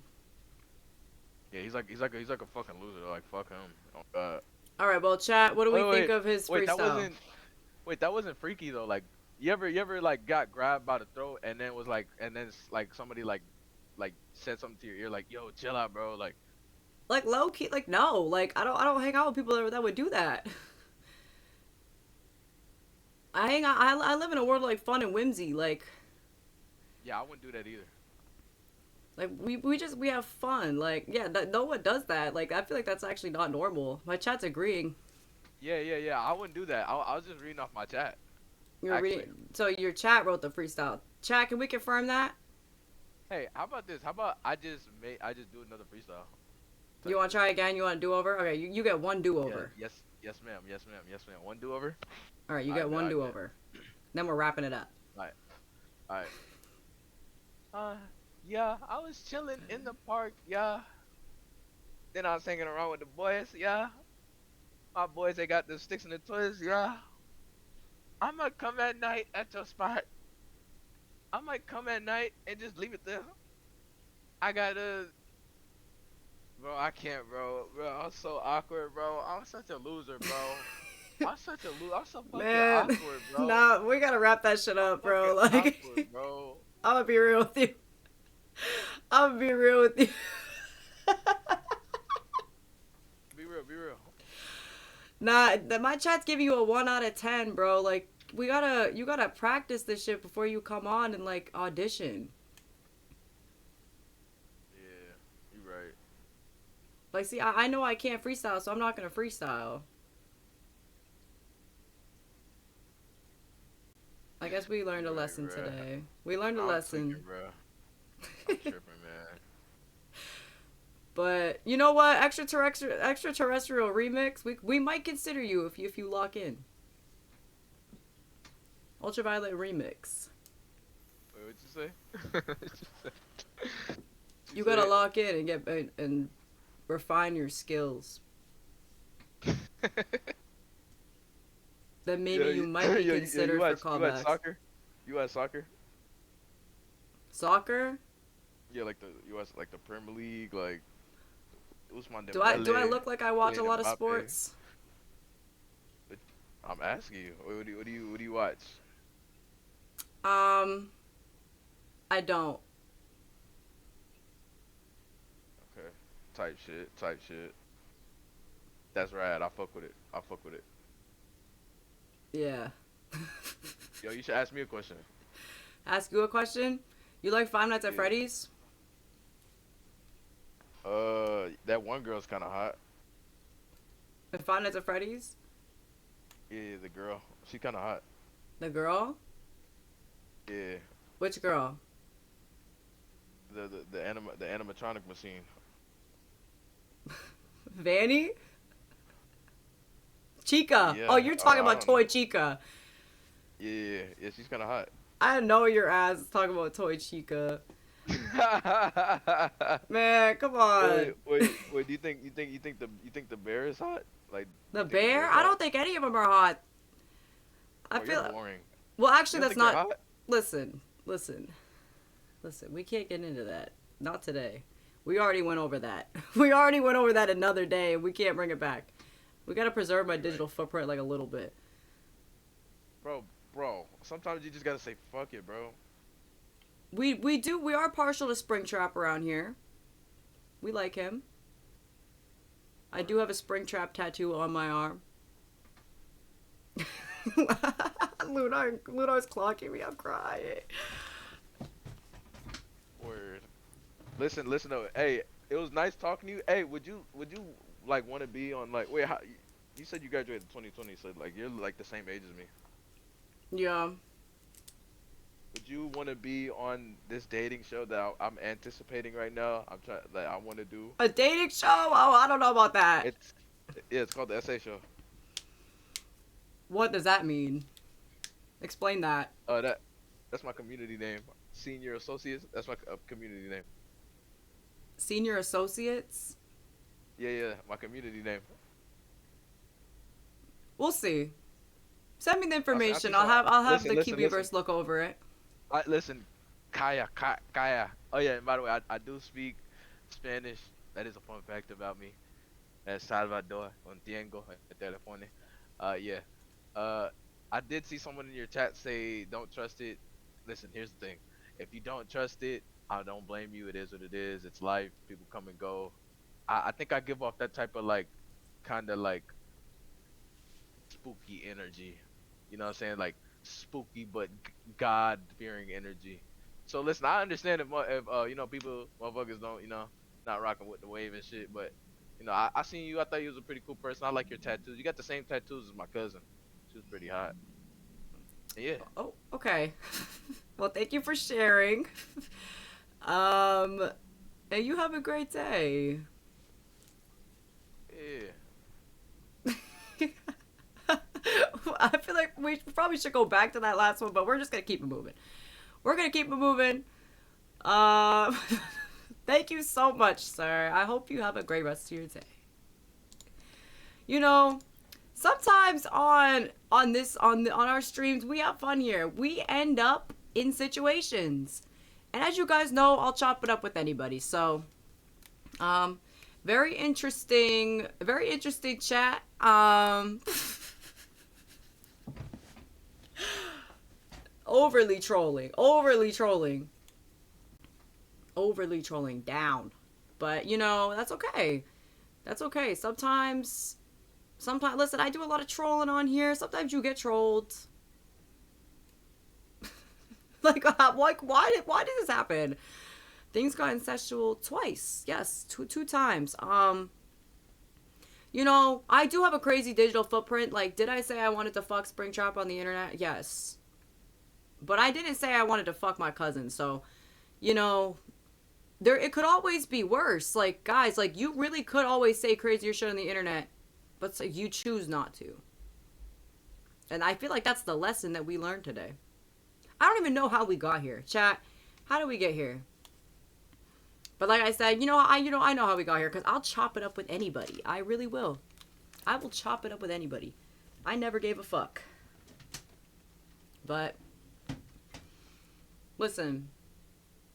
Yeah, he's like a fucking loser. Like, fuck him. Oh God. All right, well, chat. What do we think of his Wait, freestyle? that wasn't freaky though. Like, you ever like got grabbed by the throat and then somebody like said something to your ear like, yo, chill out, bro. Like low key, no, I don't hang out with people that would do that. I live in a world of fun and whimsy, yeah, I wouldn't do that either. we have fun, no one does that. I feel like that's actually not normal. My chat's agreeing. Yeah, I wouldn't do that. I was just reading off my chat. You're reading, so your chat wrote the freestyle. Chat, can we confirm that? Hey, how about this? How about I just do another freestyle? You want to try again? You want a do-over? Okay, you get one do-over. Yeah, yes, ma'am. One do-over. All right, you get one do-over. Then we're wrapping it up. All right. Yeah, I was chilling in the park, yeah. Then I was hanging around with the boys, yeah. My boys, they got the sticks and the toys, yeah. I might come at night at your spot. I might come at night and just leave it there. I got Bro, I can't, bro. Bro, I'm so awkward, bro. I'm such a loser, bro. I'm such a loser. I'm so fucking Man, awkward, bro. nah, we gotta wrap that shit I'm up, fucking bro. Like, awkward, bro. I'm gonna be real with you. I'm gonna be real with you. Be real, be real. Nah, my chat's giving you a 1 out of 10, bro. Like, you gotta practice this shit before you come on and, like, audition. Yeah, you right. Like, see, I know I can't freestyle, so I'm not gonna freestyle. I guess we learned a Right, lesson bruh. today. We learned a I'm lesson. tweaking, bro. I'm tripping, man. But you know what? Extraterrestrial remix. We might consider you if you lock in. Ultraviolet remix. Wait, what'd you say? What'd you say? You say gotta it? lock in and get and refine your skills. Then maybe Yo, you might be yo, considered you for watch callbacks. soccer? You watch soccer? Soccer? Yeah, like the Premier League, like Usman Do I Dembele, look like I watch a Kylian lot of Mbappe. sports? I'm asking you. What do you watch? I don't. Okay. Type shit. That's right. I fuck with it. I fuck with it. Yeah. Yo, you should ask me a question. Ask you a question. You like Five Nights at Yeah. Freddy's? That one girl's kind of hot. And Five Nights at Freddy's? Yeah, the girl. She kind of hot. The girl? Yeah. Which girl? The animatronic machine. Vanny? Chica. Yeah. Oh, you're talking I about don't Toy know. Chica. Yeah, she's kind of hot. I know your ass is talking about Toy Chica. Man, come on. wait. Do you think the bear is hot? Like The you think bear? bear's I hot? don't think any of them are hot. I Oh, feel. you're boring. Well, actually, You that's don't think not. they're Listen. hot? We can't get into that. Not today. We already went over that. We already went over that another day, and we can't bring it back. We gotta preserve my digital footprint like a little bit. Bro. Sometimes you just gotta say fuck it, bro. We are partial to Springtrap around here. We like him. I do have a Springtrap tattoo on my arm. Lunar's clocking me. I'm crying. Word. Listen though. Hey, it was nice talking to you. Hey, would you like want to be on like wait? How you said you graduated in 2020, so like you're like the same age as me. Yeah. Would you want to be on this dating show that I'm anticipating right now? I'm trying like I want to do. A dating show? Oh, I don't know about that. It's called the SA show. What does that mean? Explain that. That's my community name. Senior Associates. That's my community name. Senior Associates? Yeah, my community name. We'll see. Send me the information. I'll I'll have listen, the listen, Kiwiverse listen. look over it. Listen, Kaya. Oh yeah, and by the way, I do speak Spanish. That is a fun fact about me. El Salvador, Contigo, Telefone. Yeah. I did see someone in your chat say, "Don't trust it." Listen, here's the thing: if you don't trust it, I don't blame you. It is what it is. It's life. People come and go. I think I give off that type of like, kind of like spooky energy. You know what I'm saying? Like spooky but God-fearing energy. So listen, I understand if you know people motherfuckers don't not rocking with the wave and shit, but I seen you. I thought you was a pretty cool person. I like your tattoos. You got the same tattoos as my cousin. She was pretty hot. Yeah. Oh, okay. Well, thank you for sharing. And you have a great day. Yeah. I feel like we probably should go back to that last one, but we're just gonna keep it moving. We're gonna keep it moving. Thank you so much, sir. I hope you have a great rest of your day. You know, sometimes on our streams we have fun here. We end up in situations, and as you guys know, I'll chop it up with anybody. So, Very interesting chat. Overly trolling. Down. But, you know, that's okay. Sometimes, listen, I do a lot of trolling on here. Sometimes you get trolled. Like, why did this happen? Things got incestual twice. Yes, two times. You know, I do have a crazy digital footprint. Like, did I say I wanted to fuck Springtrap on the internet? Yes. But I didn't say I wanted to fuck my cousin. So, you know, it could always be worse. Like, guys, like, you really could always say crazier shit on the internet, but you choose not to. And I feel like that's the lesson that we learned today. I don't even know how we got here. Chat, how did we get here? But like I said, I know how we got here, because I'll chop it up with anybody. I really will. I will chop it up with anybody. I never gave a fuck. But listen,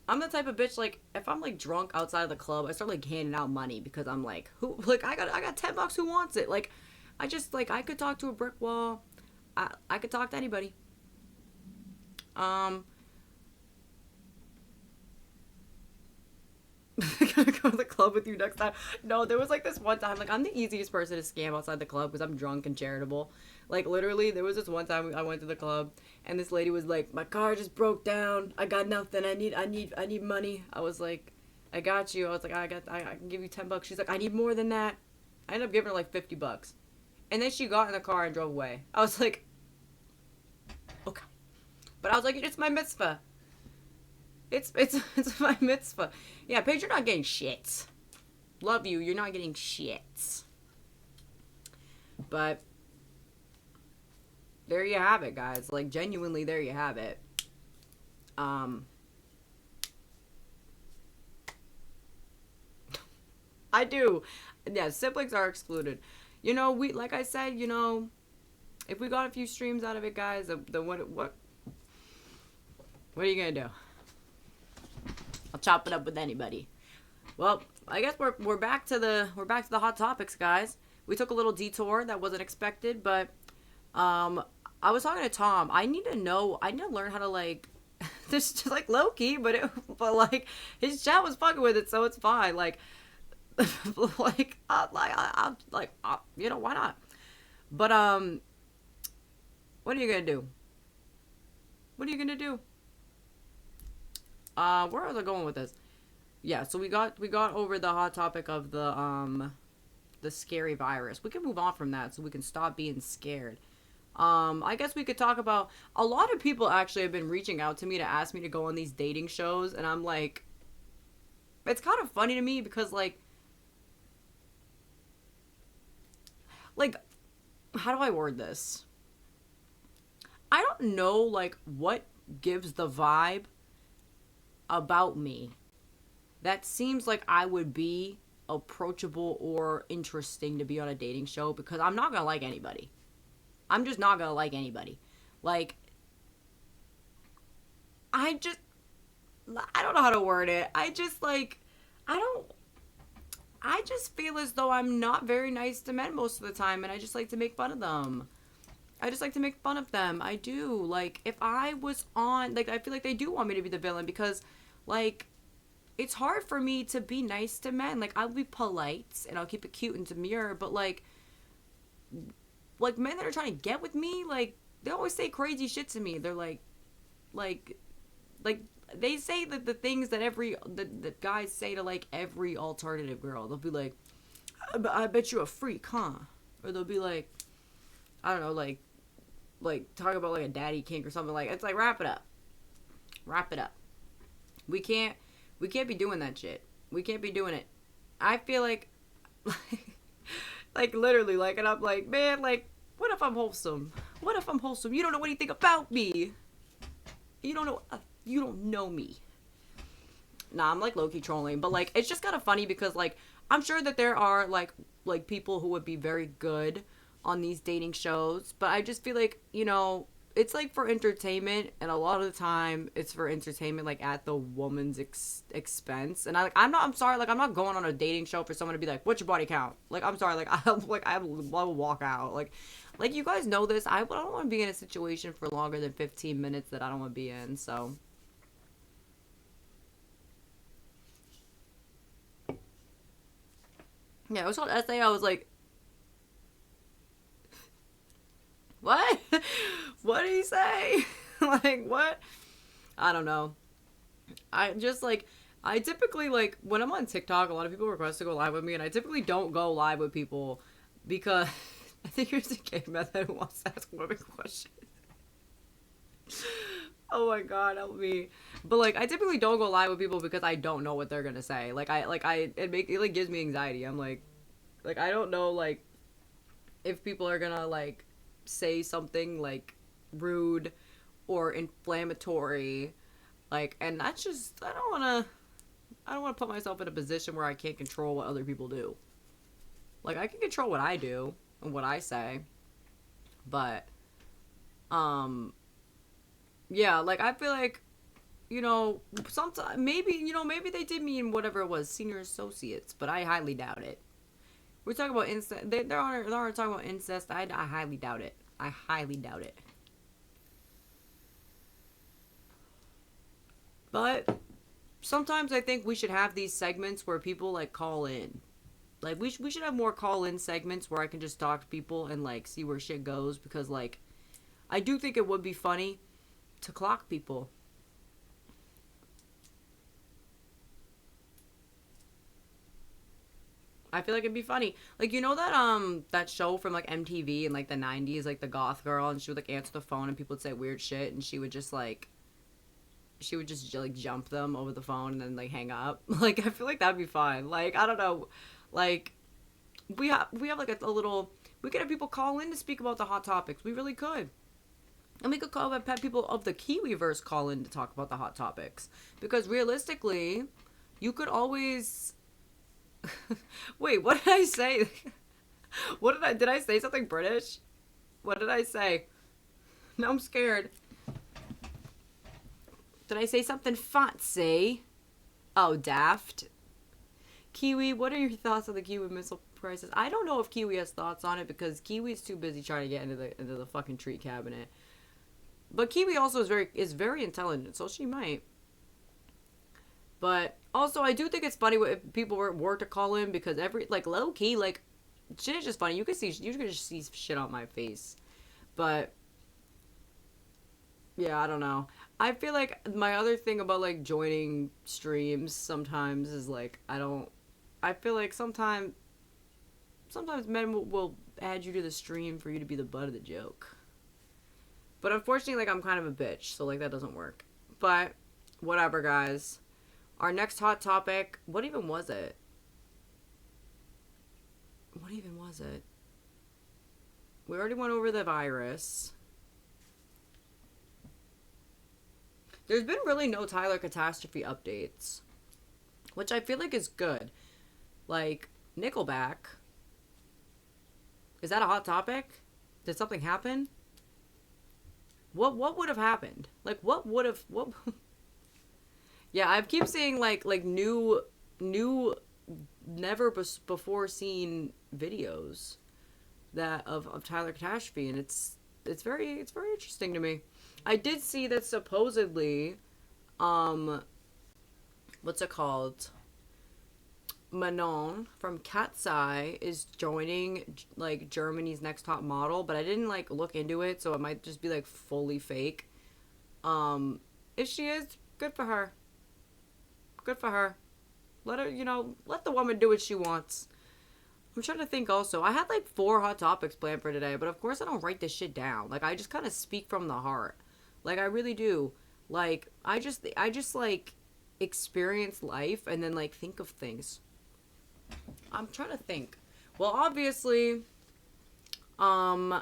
I'm the type of bitch, like, if I'm like drunk outside of the club, I start like handing out money, because I'm like, I got $10, who wants it? Like, I just, like, I could talk to a brick wall. I could talk to anybody. Gonna go to the club with you next time. No, there was like this one time, like, I'm the easiest person to scam outside the club because I'm drunk and charitable. Like, literally, there was this one time I went to the club and this lady was like, my car just broke down, I got nothing, I need money. I was like, I got you. I was like, I can give you $10. She's like, I need more than that. I ended up giving her like $50, and then she got in the car and drove away. I was like, okay. But I was like, it's my mitzvah. It's my mitzvah. Yeah, Paige, you're not getting shit. Love you, you're not getting shit. But there you have it, guys. Like, genuinely, there you have it. I do. Yeah, siblings are excluded. You know, like I said, you know, if we got a few streams out of it, guys, then what are you gonna do? I'll chop it up with anybody. Well, I guess we're back to the hot topics, guys. We took a little detour that wasn't expected, but I was talking to Tom. I need to learn how to, like, this just like low key, but like his chat was fucking with it, so it's fine. Like, you know, why not? But what are you gonna do? What are you gonna do? Where was I going with this? Yeah, so we got over the hot topic of the scary virus. We can move on from that so we can stop being scared. I guess we could talk about, a lot of people actually have been reaching out to me to ask me to go on these dating shows, and I'm like, it's kind of funny to me because, like, how do I word this? I don't know, like, what gives the vibe about me that seems like I would be approachable or interesting to be on a dating show, because I'm not gonna like anybody. I'm just not gonna like anybody. Like, I don't know how to word it. I just feel as though I'm not very nice to men most of the time, and I just like to make fun of them. I do. Like, if I was on, like, I feel like they do want me to be the villain, because, like, it's hard for me to be nice to men. Like, I'll be polite and I'll keep it cute and demure, but, like men that are trying to get with me, like, they always say crazy shit to me. They're like they say that the things that the guys say to, like, every alternative girl. They'll be like, I bet you a freak, huh? Or they'll be like, I don't know, like talk about, like, a daddy kink or something. Like, it's like, wrap it up. We can't be doing that shit. We can't be doing it. I feel like like, literally, like, and I'm like, man, like, what if I'm wholesome? You don't know anything about me. You don't know me. Nah, I'm, like, low-key trolling, but, like, it's just kind of funny because, like, I'm sure that there are, like people who would be very good on these dating shows, but I just feel like, you know, it's like for entertainment, and a lot of the time it's for entertainment, like at the woman's expense. And I'm sorry, like I'm not going on a dating show for someone to be like, what's your body count? Like I'm sorry, like I will walk out. Like you guys know this. I don't want to be in a situation for longer than 15 minutes that I don't want to be in. So yeah, it was called essay. I was like, what? What did he say? Like what? I don't know. I just like I typically like when I'm on TikTok, a lot of people request to go live with me, and I typically don't go live with people because I think there's a gay method who wants to ask women questions. Oh my god, help me. But like I typically don't go live with people because I don't know what they're gonna say. It like gives me anxiety. I'm like I don't know like if people are gonna like say something like rude or inflammatory, like, and that's just I don't want to put myself in a position where I can't control what other people do. Like I can control what I do and what I say, but yeah, like I feel like, you know, sometimes maybe they did mean whatever it was, senior associates, but I highly doubt it. We're talking about incest. They're already talking about incest. I highly doubt it. I highly doubt it. But sometimes I think we should have these segments where people like call in. Like we should have more call in segments where I can just talk to people and like see where shit goes, because like I do think it would be funny to clock people. I feel like it'd be funny. Like, you know that show from like MTV in like the 90s, like the goth girl, and she would like answer the phone and people would say weird shit, and she would just like jump them over the phone and then like hang up. Like I feel like that'd be fun. Like I don't know. Like we have like a little, we could have people call in to speak about the hot topics. We really could. And we could have people of the Kiwiverse call in to talk about the hot topics, because realistically, you could always wait, what did I say? Did I say something British? What did I say? Now I'm scared. Did I say something fancy? Oh, daft. Kiwi, what are your thoughts on the Kiwi missile crisis? I don't know if Kiwi has thoughts on it because Kiwi's too busy trying to get into the fucking treat cabinet. But Kiwi also is very intelligent, so she might. But also, I do think it's funny if people were to call in, because like low key, like shit is just funny. You could just see shit on my face, but yeah, I don't know. I feel like my other thing about like joining streams sometimes is like I feel like sometimes men will add you to the stream for you to be the butt of the joke. But unfortunately, like I'm kind of a bitch, so like that doesn't work. But whatever, guys. Our next hot topic, what even was it? What even was it? We already went over the virus. There's been really no Tyler catastrophe updates, which I feel like is good. Like, Nickelback. Is that a hot topic? Did something happen? What would have happened? Like, what Yeah, I keep seeing like new never before seen videos that of Tyler catastrophe, and it's very interesting to me. I did see that supposedly what's it called? Manon from Cat's Eye is joining like Germany's Next Top Model, but I didn't like look into it, so it might just be like fully fake. If she is, good for her. Good for her. Let her, let the woman do what she wants. I'm trying to think also. I had like 4 hot topics planned for today, but of course I don't write this shit down. Like I just kind of speak from the heart. Like I really do. Like I just like experience life and then like think of things. I'm trying to think. Well, obviously, I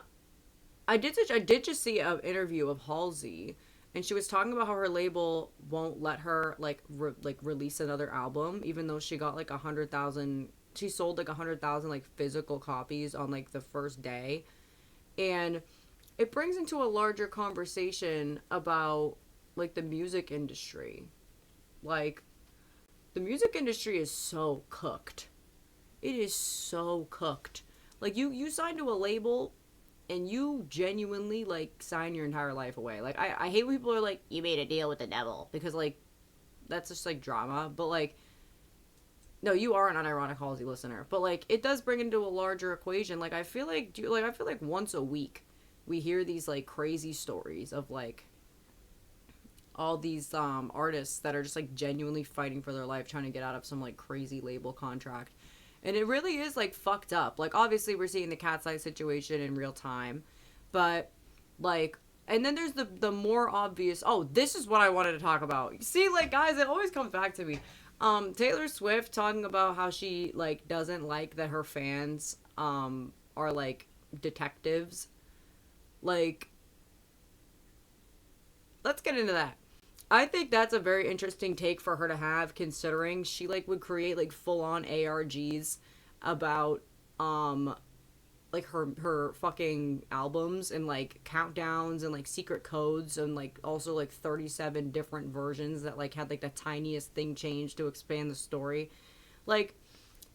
did just see an interview of Halsey, and she was talking about how her label won't let her like release another album, even though she got like 100,000. She sold like 100,000 like physical copies on like the first day, and it brings into a larger conversation about like the music industry. Like the music industry is so cooked. It is so cooked. Like you sign to a label and you genuinely like sign your entire life away. Like I hate when people are like, you made a deal with the devil, because like that's just like drama. But like, no, you are an unironic Halsey listener. But like it does bring into a larger equation. Like I feel like once a week we hear these like crazy stories of like all these artists that are just like genuinely fighting for their life, trying to get out of some like crazy label contract. And it really is like fucked up. Like obviously we're seeing the Cat's Eye situation in real time, but like, and then there's the more obvious, oh, this is what I wanted to talk about. You see, like guys, it always comes back to me. Taylor Swift talking about how she like doesn't like that her fans are like detectives. Like, let's get into that. I think that's a very interesting take for her to have, considering she like would create like full on ARGs about like her fucking albums, and like countdowns and like secret codes, and like also like 37 different versions that like had like the tiniest thing changed to expand the story. Like,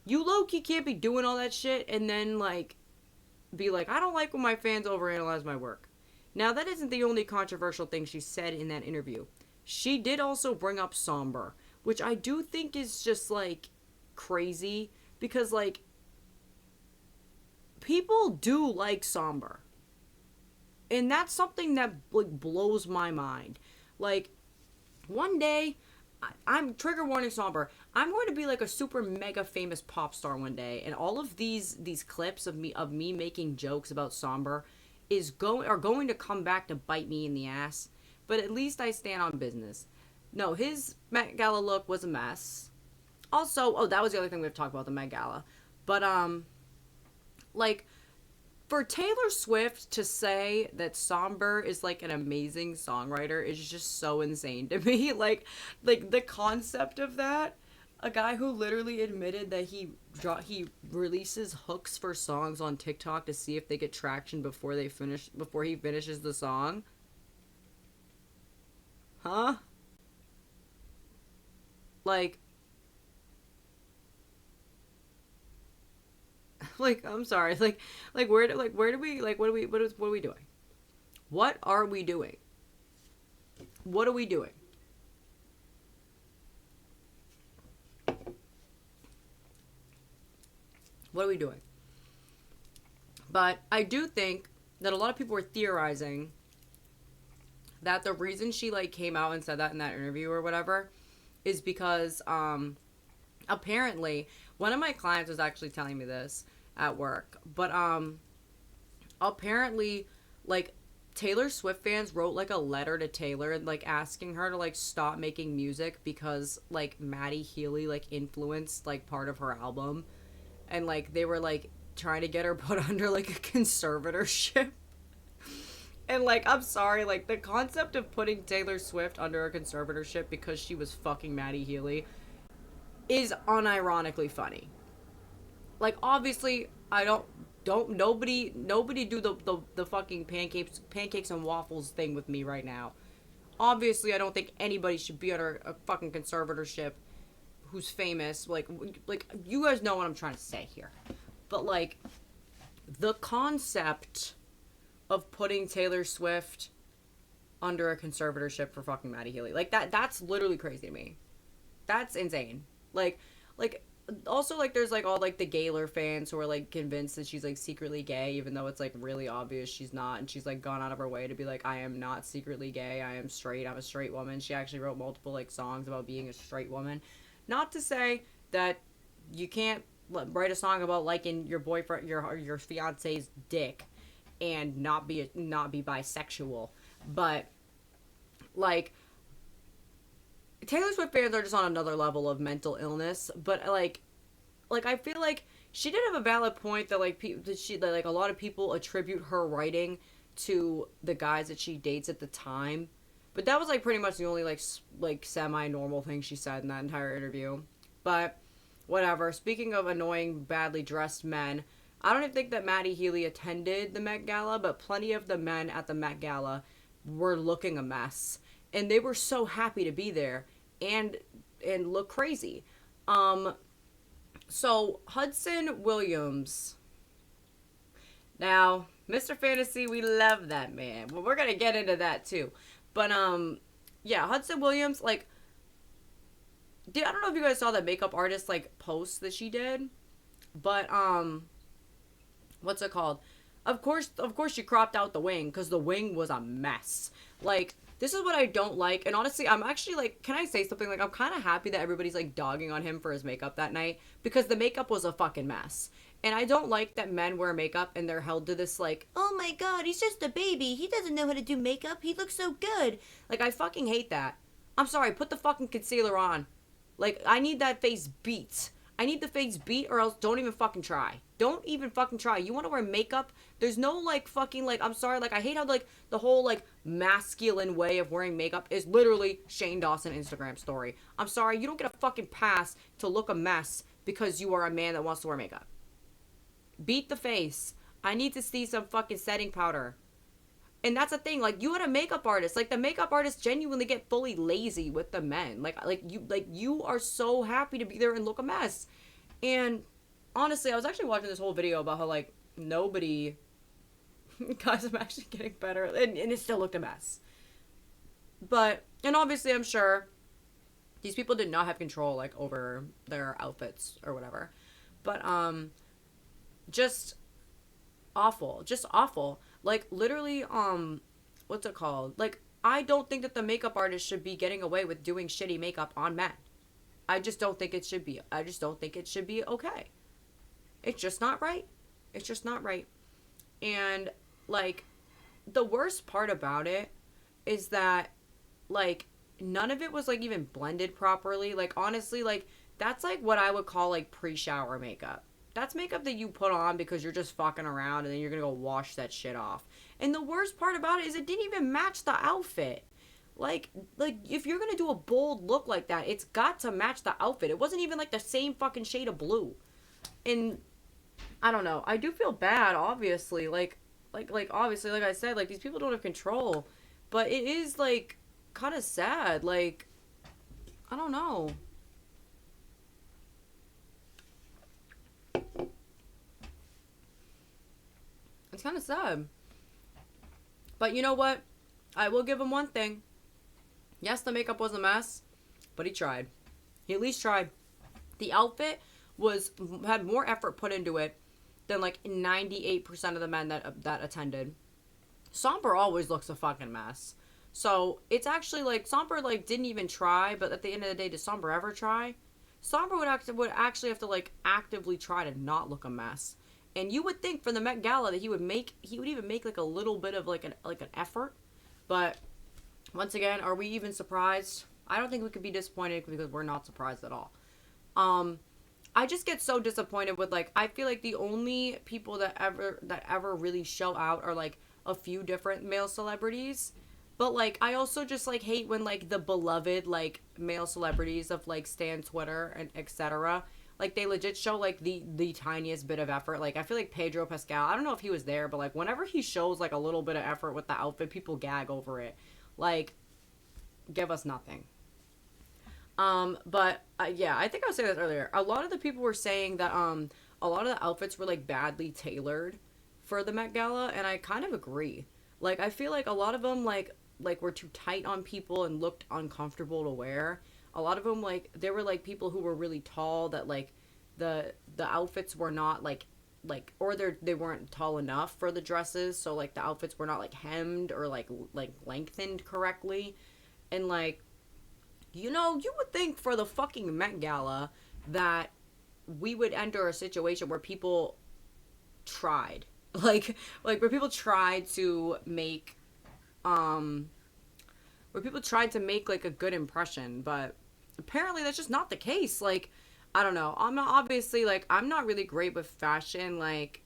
you low-key can't be doing all that shit and then like be like, I don't like when my fans overanalyze my work. Now that isn't the only controversial thing she said in that interview. She did also bring up Somber, which I do think is just like crazy, because like people do like Somber, and that's something that like blows my mind. Like one day, I'm trigger warning Somber, I'm going to be like a super mega famous pop star one day, and all of these clips of me making jokes about Somber are going to come back to bite me in the ass. But at least I stand on business. No, his Met Gala look was a mess. Also, oh, that was the other thing we have to talk about, the Met Gala. But, like, for Taylor Swift to say that Somber is, like, an amazing songwriter is just so insane to me. Like, the concept of that, a guy who literally admitted that he releases hooks for songs on TikTok to see if they get traction before he finishes the song. Huh? Like, I'm sorry. Where do we, what are we doing? What are we doing? What are we doing? What are we doing? But I do think that a lot of people are theorizing that the reason she like came out and said that in that interview or whatever is because apparently one of my clients was actually telling me this at work, but apparently like Taylor Swift fans wrote like a letter to Taylor like asking her to like stop making music because like Maddie Healy like influenced like part of her album, and like they were like trying to get her put under like a conservatorship. And, like, I'm sorry, like, the concept of putting Taylor Swift under a conservatorship because she was fucking Maddie Healy is unironically funny. Like, obviously, nobody do the fucking pancakes and waffles thing with me right now. Obviously, I don't think anybody should be under a fucking conservatorship who's famous. Like, you guys know what I'm trying to say here. But, like, the concept of putting Taylor Swift under a conservatorship for fucking Maddie Healy, like that's literally crazy to me. That's insane. Like also like there's like all like the Gaylor fans who are like convinced that she's like secretly gay, even though it's like really obvious she's not, and she's like gone out of her way to be like, I am not secretly gay, I am straight, I'm a straight woman. She actually wrote multiple like songs about being a straight woman. Not to say that you can't write a song about liking your boyfriend, your fiance's dick, and not be bisexual, but like Taylor Swift fans are just on another level of mental illness. But like I feel like she did have a valid point that like a lot of people attribute her writing to the guys that she dates at the time, but that was like pretty much the only like semi-normal thing she said in that entire interview. But whatever. Speaking of annoying badly dressed men, I don't even think that Maddie Healy attended the Met Gala, but plenty of the men at the Met Gala were looking a mess. And they were so happy to be there and look crazy. So Hudson Williams. Now, Mr. Fantasy, we love that man. Well, we're gonna get into that too. But yeah, Hudson Williams, like, I don't know if you guys saw that makeup artist like post that she did, but what's it called? Of course she cropped out the wing because the wing was a mess. Like, this is what I don't like. And honestly, I'm actually like, can I say something? Like, I'm kind of happy that everybody's like dogging on him for his makeup that night because the makeup was a fucking mess. And I don't like that men wear makeup and they're held to this like, oh my god, he's just a baby. He doesn't know how to do makeup. He looks so good. Like, I fucking hate that. I'm sorry, put the fucking concealer on. Like, I need that face beat. I need the face beat or else don't even fucking try. Don't even fucking try. You want to wear makeup? There's no like fucking like, I'm sorry, like I hate how like the whole like masculine way of wearing makeup is literally Shane Dawson Instagram story. I'm sorry, you don't get a fucking pass to look a mess because you are a man that wants to wear makeup. Beat the face. I need to see some fucking setting powder. And that's the thing, like, you had a makeup artist. Like, the makeup artists genuinely get fully lazy with the men. Like you are so happy to be there and look a mess. And honestly, I was actually watching this whole video about how, like, nobody... Guys, I'm actually getting better. And it still looked a mess. But, and obviously, I'm sure these people did not have control, like, over their outfits or whatever. But, just awful. Just awful. Like, literally, what's it called? Like, I don't think that the makeup artist should be getting away with doing shitty makeup on men. I just don't think it should be. I just don't think it should be okay. It's just not right. It's just not right. And, like, the worst part about it is that, like, none of it was, like, even blended properly. Like, honestly, like, that's, like, what I would call, like, pre-shower makeup. That's makeup that you put on because you're just fucking around and then you're gonna go wash that shit off. And the worst part about it is it didn't even match the outfit. Like, if you're gonna do a bold look like that, it's got to match the outfit. It wasn't even, like, the same fucking shade of blue. And, I don't know. I do feel bad, obviously. Like, obviously, like I said, like, these people don't have control. But it is, like, kind of sad. Like, I don't know. It's kind of sad. But you know what? I will give him one thing. Yes, the makeup was a mess, but he tried. He at least tried. The outfit had more effort put into it than like 98% of the men that attended. Somber always looks a fucking mess. So it's actually like Somber like didn't even try, but at the end of the day, did Somber ever try? Somber would actually have to like actively try to not look a mess. And you would think for the Met Gala that he would even make like a little bit of like an effort. But once again, are we even surprised? I don't think we could be disappointed because we're not surprised at all. I just get so disappointed with like, I feel like the only people that ever really show out are like a few different male celebrities. But like, I also just like hate when like the beloved like male celebrities of like Stan Twitter and etc. Like, they legit show, like, the tiniest bit of effort. Like, I feel like Pedro Pascal, I don't know if he was there, but, like, whenever he shows, like, a little bit of effort with the outfit, people gag over it. Like, give us nothing. But, yeah, I think I was saying this earlier. A lot of the people were saying that, a lot of the outfits were, like, badly tailored for the Met Gala, and I kind of agree. Like, I feel like a lot of them, like were too tight on people and looked uncomfortable to wear. A lot of them, like, there were, like, people who were really tall that, like, the outfits were not, like, or they weren't tall enough for the dresses, so, like, the outfits were not, like, hemmed or, like lengthened correctly. And, like, you know, you would think for the fucking Met Gala that we would enter a situation where people tried. Like, where people tried to make, like, a good impression, but apparently that's just not the case. Like, I don't know. I'm not really great with fashion. Like,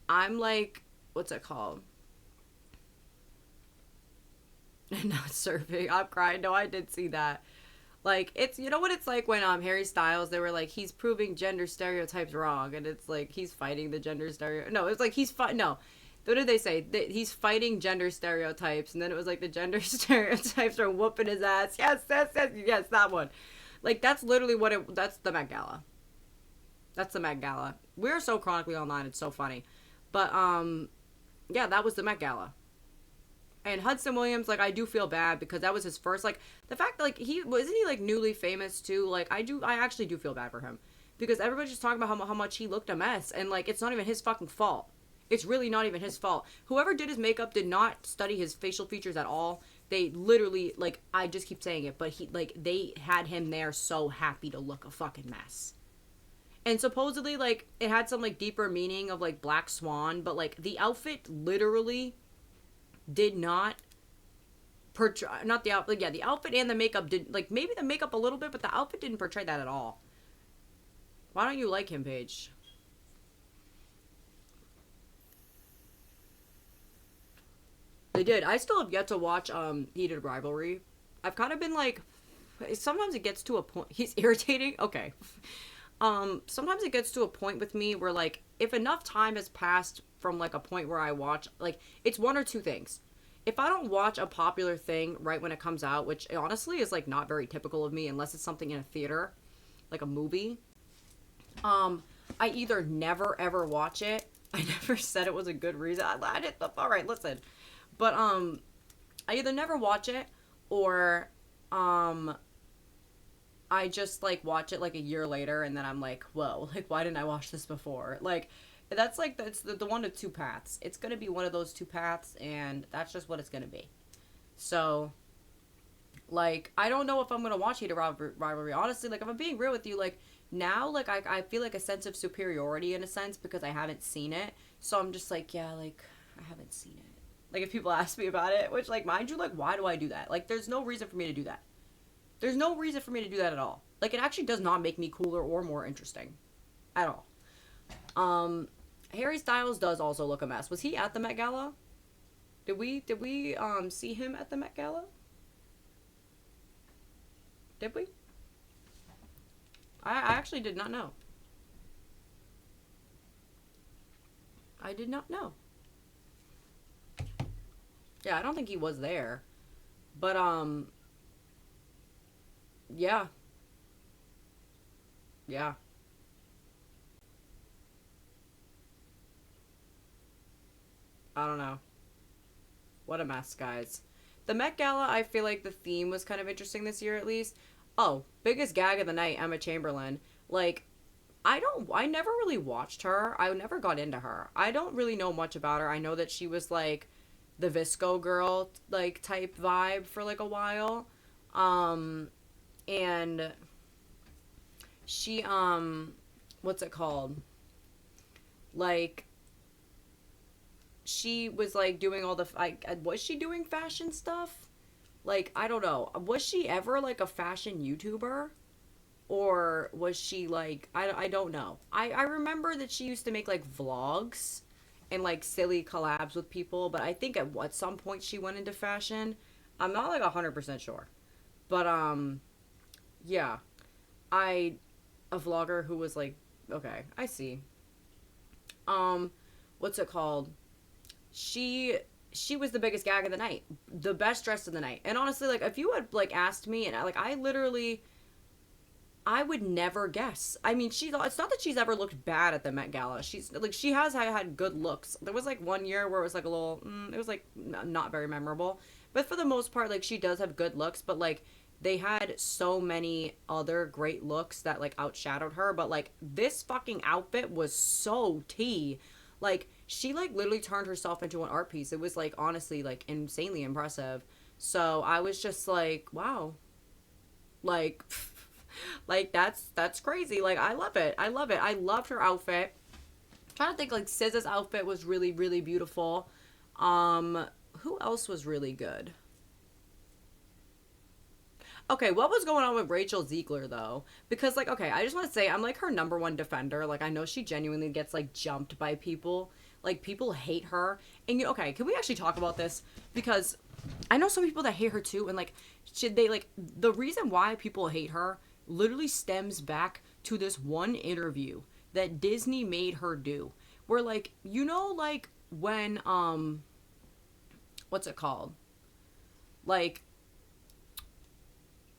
I'm like, what's it called? Not surfing. I'm crying. No, I did see that. Like, it's, you know what it's like when Harry Styles, they were like, he's proving gender stereotypes wrong, and it's like he's fighting the gender no, it's like no, what did they say? He's fighting gender stereotypes, and then it was like the gender stereotypes are whooping his ass. Yes, yes, that one. Like, that's literally that's the Met Gala. That's the Met Gala. We're so chronically online, it's so funny. But yeah, that was the Met Gala. And Hudson Williams, like, I do feel bad because that was his first, like, the fact that, like, isn't he, like, newly famous, too? Like, I actually do feel bad for him. Because everybody's just talking about how much he looked a mess, and, like, it's not even his fucking fault. It's really not even his fault. Whoever did his makeup did not study his facial features at all. They literally, like, I just keep saying it, but they had him there so happy to look a fucking mess. And supposedly, like, it had some, like, deeper meaning of, like, Black Swan, but, like, the outfit literally did not portray, not the outfit, yeah, the outfit and the makeup did, like, maybe the makeup a little bit, but the outfit didn't portray that at all. Why don't you like him, Paige? They did. I still have yet to watch Heated Rivalry. I've kind of been like, sometimes it gets to a point. He's irritating. Okay. Sometimes it gets to a point with me where, like, if enough time has passed from, like, a point where I watch, like, it's one or two things. If I don't watch a popular thing right when it comes out, which honestly is, like, not very typical of me unless it's something in a theater, like a movie, I either never ever watch it. I never said it was a good reason. I did. All right, listen. But I either never watch it or I just, like, watch it, like, a year later, and then I'm like, whoa, like, why didn't I watch this before? Like, that's, like, it's the one of two paths. It's gonna be one of those two paths, and that's just what it's gonna be. So, like, I don't know if I'm gonna watch Heated Rivalry. Honestly, like, if I'm being real with you, like, now, like, I feel, like, a sense of superiority, in a sense, because I haven't seen it. So I'm just like, yeah, like, I haven't seen it. Like, if people ask me about it, which, like, mind you, like, why do I do that? Like, there's no reason for me to do that. There's no reason for me to do that at all. Like, it actually does not make me cooler or more interesting. At all. Harry Styles does also look a mess. Was he at the Met Gala? Did we see him at the Met Gala? Did we? I actually did not know. I did not know. Yeah, I don't think he was there. But, yeah. Yeah. I don't know. What a mess, guys. The Met Gala, I feel like the theme was kind of interesting this year, at least. Oh, biggest gag of the night, Emma Chamberlain. Like, I never really watched her. I never got into her. I don't really know much about her. I know that she was, like, the Visco girl, like, type vibe for, like, a while. And she, what's it called? Like, she was, like, doing all the, was she doing fashion stuff? Like, I don't know. Was she ever, like, a fashion YouTuber? Or was she, like, I don't know. I remember that she used to make, like, vlogs and, like, silly collabs with people, but I think at some point she went into fashion. I'm not, like, 100% sure. But, yeah. A vlogger who was, like, okay, I see. What's it called? She was the biggest gag of the night. The best dressed of the night. And honestly, like, if you had, like, asked me, and, like, I would never guess. I mean, it's not that she's ever looked bad at the Met Gala. She's, like, she has had good looks. There was, like, one year where it was, like, a little, it was, like, not very memorable. But for the most part, like, she does have good looks, but, like, they had so many other great looks that, like, outshadowed her. But, like, this fucking outfit was so tea. Like, she, like, literally turned herself into an art piece. It was, like, honestly, like, insanely impressive. So I was just like, wow. Like, like, that's crazy. Like, I love it. I love it. I loved her outfit. I'm trying to think, like, SZA's outfit was really, really beautiful. Who else was really good? Okay, what was going on with Rachel Ziegler, though? Because, like, okay, I just want to say, I'm, like, her number one defender. Like, I know she genuinely gets, like, jumped by people. Like, people hate her. And, okay, can we actually talk about this? Because I know some people that hate her too, and like, should they like the reason why people hate her literally stems back to this one interview that Disney made her do, where like like when what's it called, like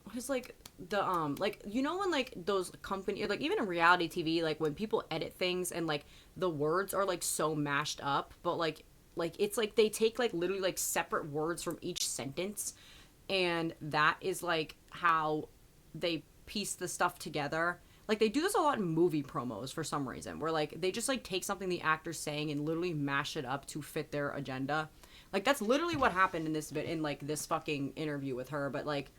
what is like the like when like those company, like even in reality TV, like when people edit things and like the words are like so mashed up, but like it's like they take like literally like separate words from each sentence, and that is like how they piece the stuff together. Like they do this a lot in movie promos for some reason, where like they just like take something the actor's saying and literally mash it up to fit their agenda. Like that's literally what happened in this bit, in like this fucking interview with her. But like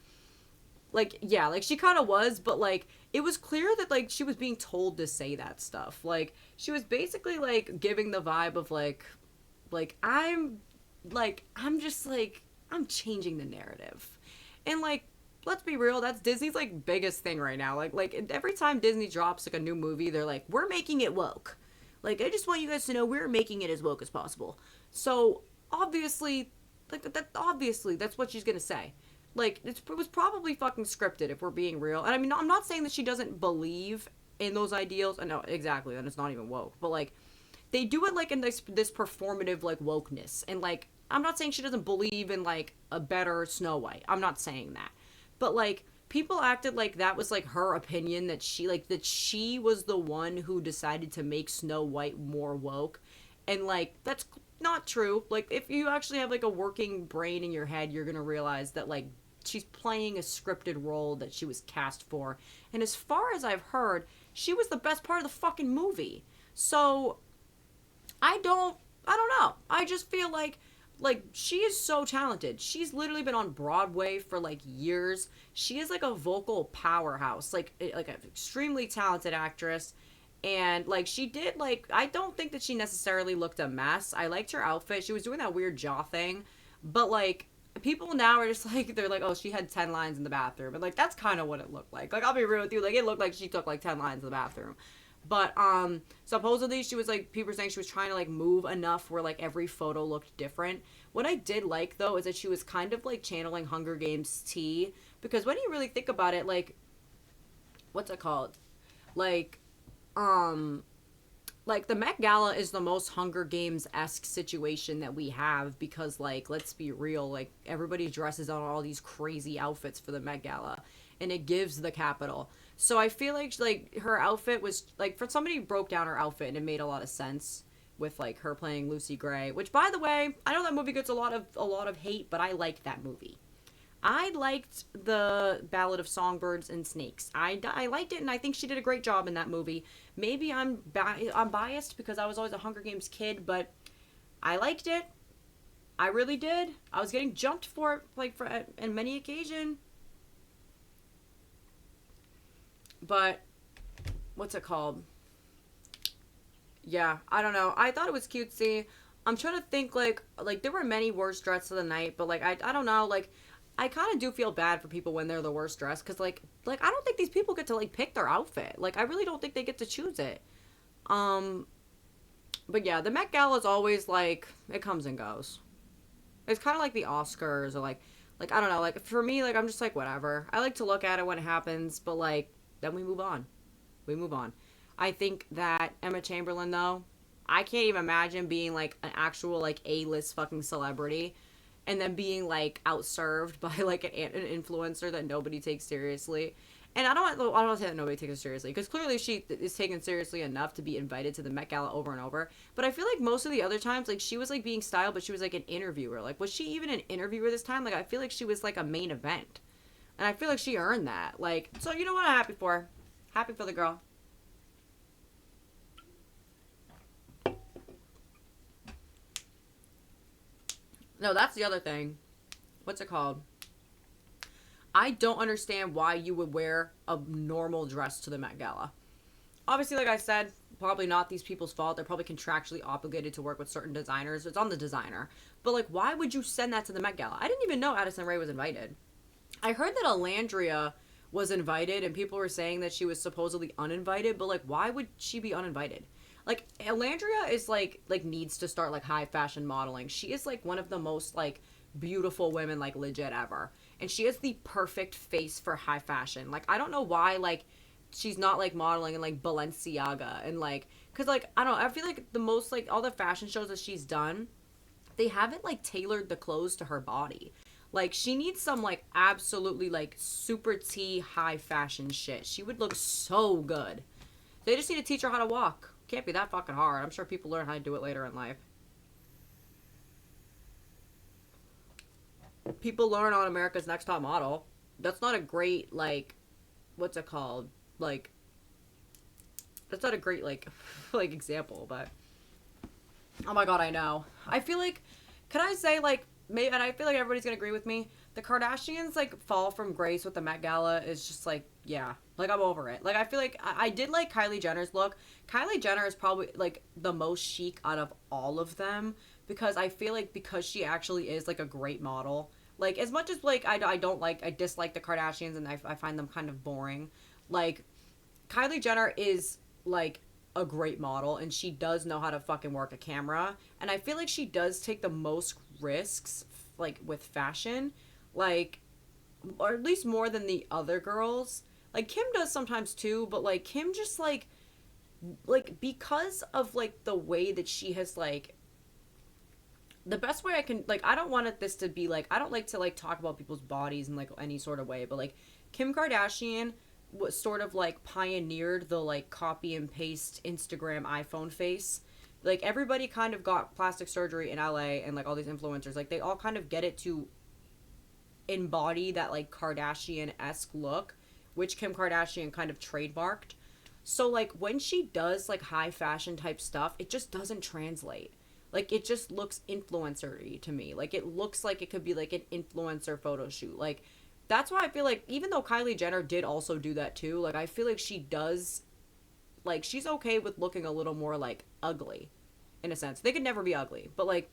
yeah, like she kind of was, but like it was clear that like she was being told to say that stuff. Like she was basically like giving the vibe of like I'm just like I'm changing the narrative. And like let's be real, that's Disney's like biggest thing right now. Like every time Disney drops like a new movie, they're like, we're making it woke. Like I just want you guys to know we're making it as woke as possible. So obviously, like obviously that's what she's gonna say. Like it was probably fucking scripted if we're being real. And I mean, I'm not saying that she doesn't believe in those ideals. I know exactly, then it's not even woke. But like they do it like in this performative like wokeness, and like I'm not saying she doesn't believe in like a better Snow White. I'm not saying that. But like people acted like that was like her opinion, that she was the one who decided to make Snow White more woke. And like that's not true. Like if you actually have like a working brain in your head, you're going to realize that like she's playing a scripted role that she was cast for. And as far as I've heard, she was the best part of the fucking movie. So I don't know. I just feel like she is so talented. She's literally been on Broadway for like years. She is like a vocal powerhouse, like an extremely talented actress. And like she did, like I don't think that she necessarily looked a mess. I liked her outfit. She was doing that weird jaw thing, but like people now are just like, they're like, oh, she had 10 lines in the bathroom, and like that's kind of what it looked like. Like I'll be real with you, like it looked like she took like 10 lines in the bathroom. But supposedly she was like, people were saying she was trying to like move enough where like every photo looked different. What I did like though is that she was kind of like channeling Hunger Games tea, because when you really think about it, like what's it called, like like the Met Gala is the most Hunger Games-esque situation that we have, because like let's be real, like everybody dresses on all these crazy outfits for the Met Gala, and it gives the capital. So I feel like her outfit was like, for somebody who broke down her outfit, and it made a lot of sense with like her playing Lucy Gray, which by the way, I know that movie gets a lot of hate, but I liked that movie. I liked the Ballad of Songbirds and Snakes. I liked it, and I think she did a great job in that movie. Maybe I'm biased because I was always a Hunger Games kid, but I liked it. I really did. I was getting jumped for it, like in many occasion. But what's it called? Yeah, I don't know. I thought it was cutesy. I'm trying to think, like there were many worst dressed of the night, but like I don't know, like I kind of do feel bad for people when they're the worst dressed, because like I don't think these people get to like pick their outfit. Like I really don't think they get to choose it. But yeah, the Met Gala is always like, it comes and goes. It's kind of like the Oscars, or like I don't know, like for me, like I'm just like whatever. I like to look at it when it happens, but like then we move on. We move on. I think that Emma Chamberlain, though, I can't even imagine being like an actual like A-list fucking celebrity and then being like outserved by like an influencer that nobody takes seriously. And I don't say that nobody takes her seriously, because clearly she is taken seriously enough to be invited to the Met Gala over and over. But I feel like most of the other times, like she was like being styled, but she was like an interviewer. Like was she even an interviewer this time? Like I feel like she was like a main event, and I feel like she earned that. Like, so you know what I'm happy for? Happy for the girl. No, that's the other thing. What's it called? I don't understand why you would wear a normal dress to the Met Gala. Obviously, like I said, probably not these people's fault. They're probably contractually obligated to work with certain designers. It's on the designer. But like, why would you send that to the Met Gala? I didn't even know Addison Rae was invited. I heard that Alandria was invited, and people were saying that she was supposedly uninvited. But like, why would she be uninvited? Like, Alandria is like needs to start like high fashion modeling. She is like one of the most like beautiful women, like, legit ever. And she has the perfect face for high fashion. Like, I don't know why, like, she's not, like, modeling in, like, Balenciaga and, like, because, like, I don't know, I feel like the most, like, all the fashion shows that she's done, they haven't, like, tailored the clothes to her body. Like, she needs some, like, absolutely, like, super T high fashion shit. She would look so good. They just need to teach her how to walk. Can't be that fucking hard. I'm sure people learn how to do it later in life. People learn on America's Next Top Model. That's not a great, like, what's it called? Like, that's not a great, like, like, example, but, oh my god, I know. I feel like, can I say, like, maybe, and I feel like everybody's gonna agree with me, the Kardashians, like, fall from grace with the Met Gala is just, like, yeah, like, I'm over it. Like, I feel like, I did like Kylie Jenner's look. Kylie Jenner is probably, like, the most chic out of all of them, because I feel like, because she actually is, like, a great model, like, as much as, like, I dislike the Kardashians, and I find them kind of boring, like, Kylie Jenner is, like, a great model, and she does know how to fucking work a camera, and I feel like she does take the most risks, like, with fashion, like, or at least more than the other girls. Like, Kim does sometimes too, but, like, Kim just, like, because of, like, the way that she has, like, the best way I can, like, I don't want this to be, like, I don't like to, like, talk about people's bodies in, like, any sort of way, but, like, Kim Kardashian was sort of, like, pioneered the, like, copy and paste Instagram iPhone face. Like, everybody kind of got plastic surgery in LA, and, like, all these influencers, like, they all kind of get it to embody that, like, Kardashian-esque look, which Kim Kardashian kind of trademarked. So, like, when she does, like, high fashion type stuff, it just doesn't translate. Like, it just looks influencer-y to me. Like, it looks like it could be, like, an influencer photo shoot. Like, that's why I feel like, even though Kylie Jenner did also do that too, like, I feel like she does, like, she's okay with looking a little more, like, ugly, in a sense. They could never be ugly, but, like,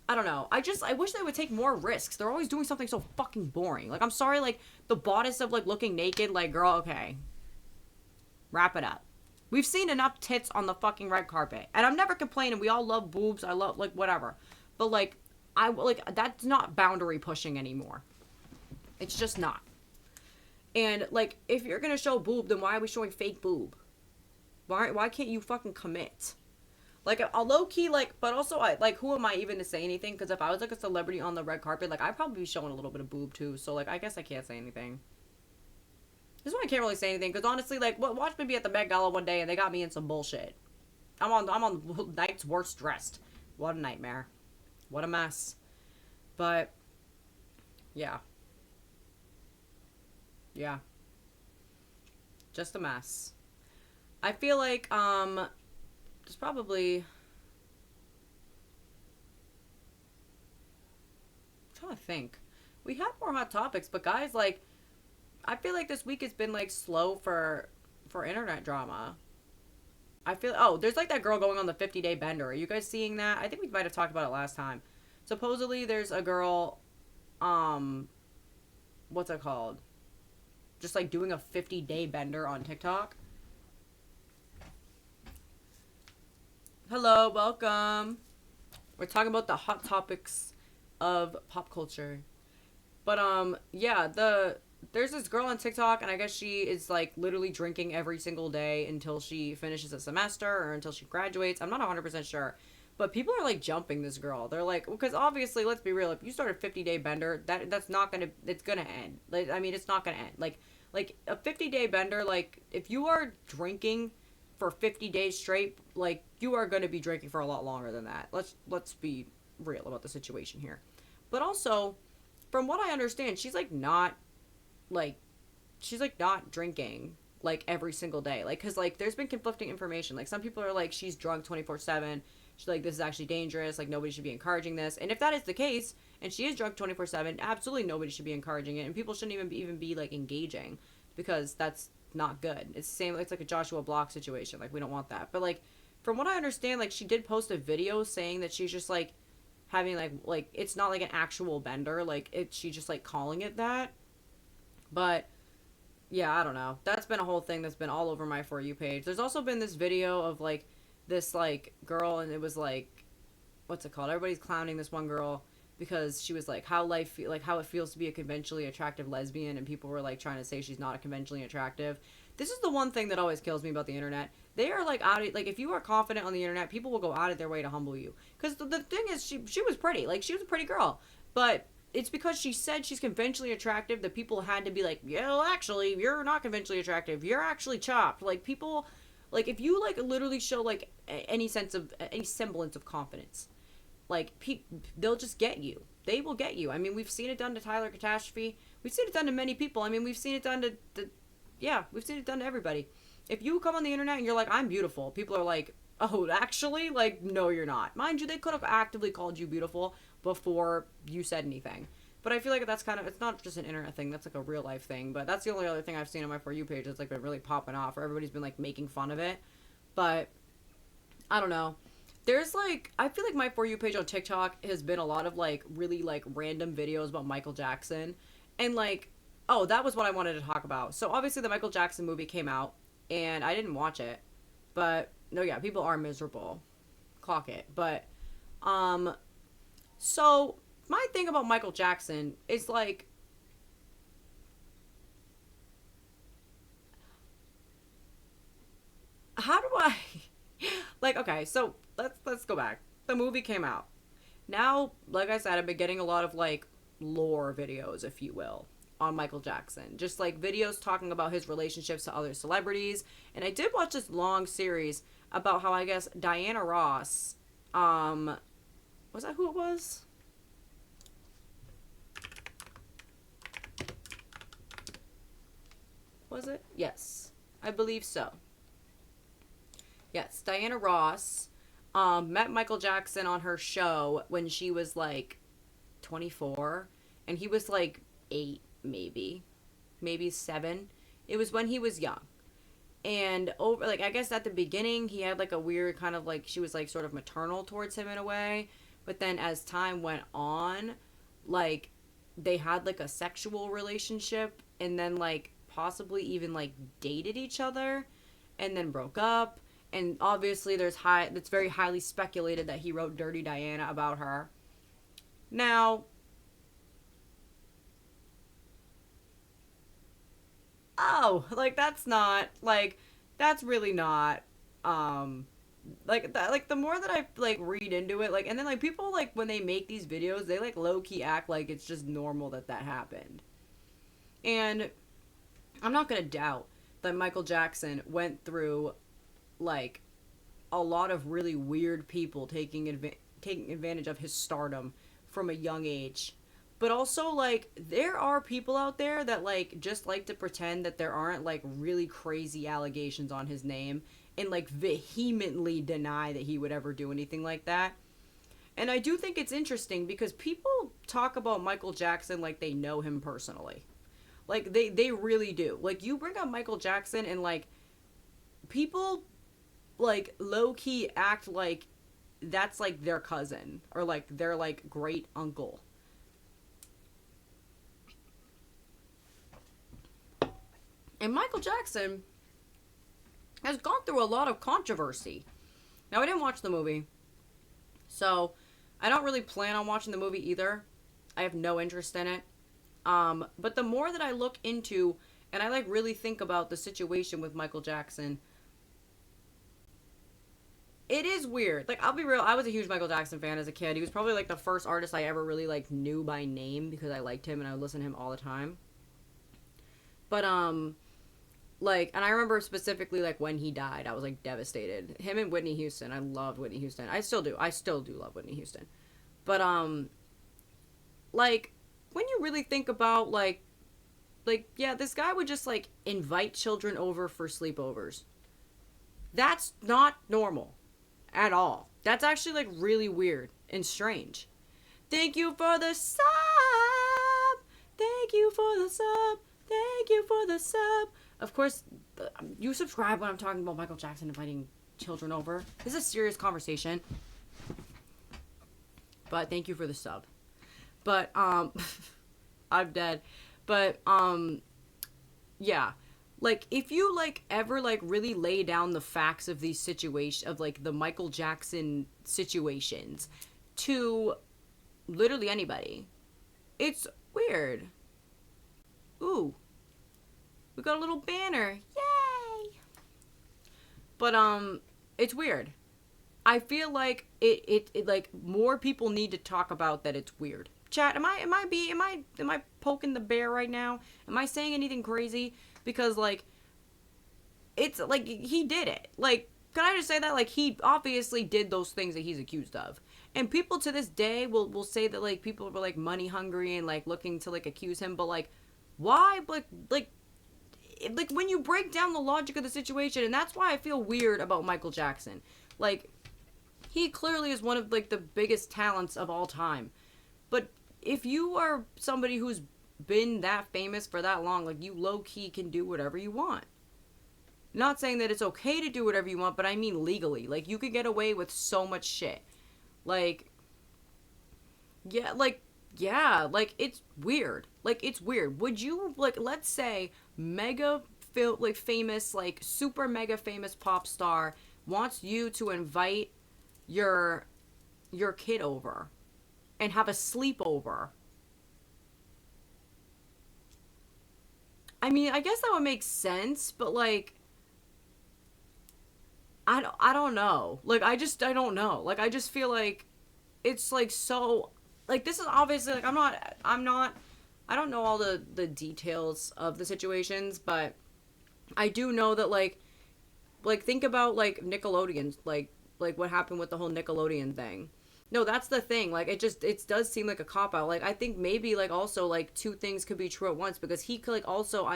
I don't know. I wish they would take more risks. They're always doing something so fucking boring. Like, I'm sorry, like, the bodice of, like, looking naked, like, girl, okay. Wrap it up. We've seen enough tits on the fucking red carpet. And I'm never complaining. We all love boobs. I love, like, whatever. But, like, that's not boundary pushing anymore. It's just not. And, like, if you're gonna show boob, then why are we showing fake boob? Why can't you fucking commit? Like, a low-key, like, but also, who am I even to say anything? Because if I was, like, a celebrity on the red carpet, like, I'd probably be showing a little bit of boob, too. So, like, I guess I can't say anything. This is why I can't really say anything, because honestly, like, watch me be at the Met Gala one day, and they got me in some bullshit. I'm on night's worst dressed. What a nightmare. What a mess. But, yeah. Yeah. Just a mess. I feel like, there's probably, I'm trying to think. We had more hot topics, but guys, like, I feel like this week has been, like, slow for internet drama. I feel, oh, there's, like, that girl going on the 50-day bender. Are you guys seeing that? I think we might have talked about it last time. Supposedly, there's a girl, what's it called? Just, like, doing a 50-day bender on TikTok. Hello, welcome. We're talking about the hot topics of pop culture. But, yeah, there's this girl on TikTok, and I guess she is, like, literally drinking every single day until she finishes a semester or until she graduates. I'm not 100% sure. But people are, like, jumping this girl. They're like, because obviously, let's be real, if you start a 50-day bender, that's not gonna, it's gonna end. Like, I mean, it's not gonna end. Like a 50-day bender, like, if you are drinking for 50 days straight, like, you are gonna be drinking for a lot longer than that. Let's be real about the situation here. But also, from what I understand, she's not drinking, like, every single day. Like, because, like, there's been conflicting information. Like, some people are like, she's drunk 24/7. She's like, this is actually dangerous. Like, nobody should be encouraging this. And if that is the case, and she is drunk 24/7, absolutely nobody should be encouraging it. And people shouldn't even be, like, engaging, because that's not good. It's the same, it's like a Joshua Block situation. Like, we don't want that. But, like, from what I understand, like, she did post a video saying that she's just, like, having, like, it's not, like, an actual bender. Like, she's just, like, calling it that. But, yeah, I don't know. That's been a whole thing that's been all over my For You page. There's also been this video of, like, this, like, girl, and it was, like, what's it called? Everybody's clowning this one girl, because she was like how it feels to be a conventionally attractive lesbian, and people were like trying to say she's not a conventionally attractive. This is the one thing that always kills me about the internet. They are like like if you are confident on the internet, people will go out of their way to humble you. Because the thing is, she was pretty, like she was a pretty girl, but it's because she said she's conventionally attractive that people had to be like, yeah, well, actually, you're not conventionally attractive. You're actually chopped. Like people, like if you like literally show like any semblance of confidence, like they'll just get you. They will get you. I mean, we've seen it done to Tyler Catastrophe. We've seen it done to many people. I mean, we've seen it done to yeah, we've seen it done to everybody. If you come on the internet and you're like, I'm beautiful, people are like, oh, actually? Like, no, you're not. Mind you, they could have actively called you beautiful before you said anything. But I feel like that's kind of, it's not just an internet thing, that's like a real life thing. But that's the only other thing I've seen on my For You page that's like been really popping off, or everybody's been like making fun of it. But, I don't know. There's like, I feel like my For You page on TikTok has been a lot of like really like random videos about Michael Jackson. And like, oh, that was what I wanted to talk about. So obviously the Michael Jackson movie came out, and I didn't watch it. But, no, yeah, people are miserable. Clock it. But, so, my thing about Michael Jackson is, like, how do I, like, okay, so, let's go back. The movie came out. Now, like I said, I've been getting a lot of, like, lore videos, if you will, on Michael Jackson. Just, like, videos talking about his relationships to other celebrities. And I did watch this long series about how, I guess, Diana Ross, was that who it was? Was it? Yes. I believe so. Yes, Diana Ross, met Michael Jackson on her show when she was, like, 24. And he was, like, 8, maybe 7. It was when he was young. And over, like, I guess at the beginning he had like a weird kind of like, she was like sort of maternal towards him in a way, but then as time went on, like they had like a sexual relationship, and then like possibly even like dated each other, and then broke up. And obviously it's very highly speculated that he wrote Dirty Diana about her. Now, oh, like that's not like, that's really not like that, like the more that I like read into it, like, and then like people like when they make these videos, they like low-key act like it's just normal that happened. And I'm not gonna doubt that Michael Jackson went through like a lot of really weird people taking advantage of his stardom from a young age. But also, like, there are people out there that, like, just like to pretend that there aren't, like, really crazy allegations on his name and, like, vehemently deny that he would ever do anything like that. And I do think it's interesting because people talk about Michael Jackson like they know him personally. Like, they really do. Like, you bring up Michael Jackson and, like, people, like, low-key act like that's, like, their cousin or, like, their, like, great uncle. And Michael Jackson has gone through a lot of controversy. Now, I didn't watch the movie, so I don't really plan on watching the movie either. I have no interest in it. But the more that I look into and I like really think about the situation with Michael Jackson, it is weird. Like, I'll be real, I was a huge Michael Jackson fan as a kid. He was probably like the first artist I ever really like knew by name because I liked him and I would listen to him all the time. But like, and I remember specifically, like, when he died, I was, like, devastated. Him and Whitney Houston. I loved Whitney Houston. I still do. I still do love Whitney Houston. But, like, when you really think about, like, yeah, this guy would just, like, invite children over for sleepovers. That's not normal. At all. That's actually, like, really weird and strange. Thank you for the sub! Thank you for the sub! Thank you for the sub! Of course, you subscribe when I'm talking about Michael Jackson inviting children over. This is a serious conversation. But thank you for the sub. But, I'm dead. But, yeah. Like, if you, like, ever, like, really lay down the facts of these situations, of, like, the Michael Jackson situations to literally anybody. It's weird. Ooh, we got a little banner. Yay! But it's weird. I feel like it like more people need to talk about that it's weird. Chat, am I poking the bear right now? Am I saying anything crazy? Because like it's like he did it. Like, can I just say that? Like, he obviously did those things that he's accused of. And people to this day will say that like people were like money hungry and like looking to like accuse him, but like why? Like when you break down the logic of the situation, and that's why I feel weird about Michael Jackson. Like, he clearly is one of like the biggest talents of all time. But if you are somebody who's been that famous for that long, like you low key can do whatever you want. Not saying that it's okay to do whatever you want, but I mean legally. Like, you could get away with so much shit. Like, yeah, like, it's weird. Like, it's weird. Would you, like, let's say, famous, like, super mega famous pop star wants you to invite your kid over and have a sleepover. I mean, I guess that would make sense, but, like, I don't know. Like, I don't know. Like, I just feel like it's, like, so, like, this is obviously, like, I don't know all the details of the situations, but I do know that, like, think about, like, Nickelodeon, like, what happened with the whole Nickelodeon thing. No, that's the thing. Like, it does seem like a cop-out. Like, I think maybe, like, also, like, two things could be true at once, because he could, like, also,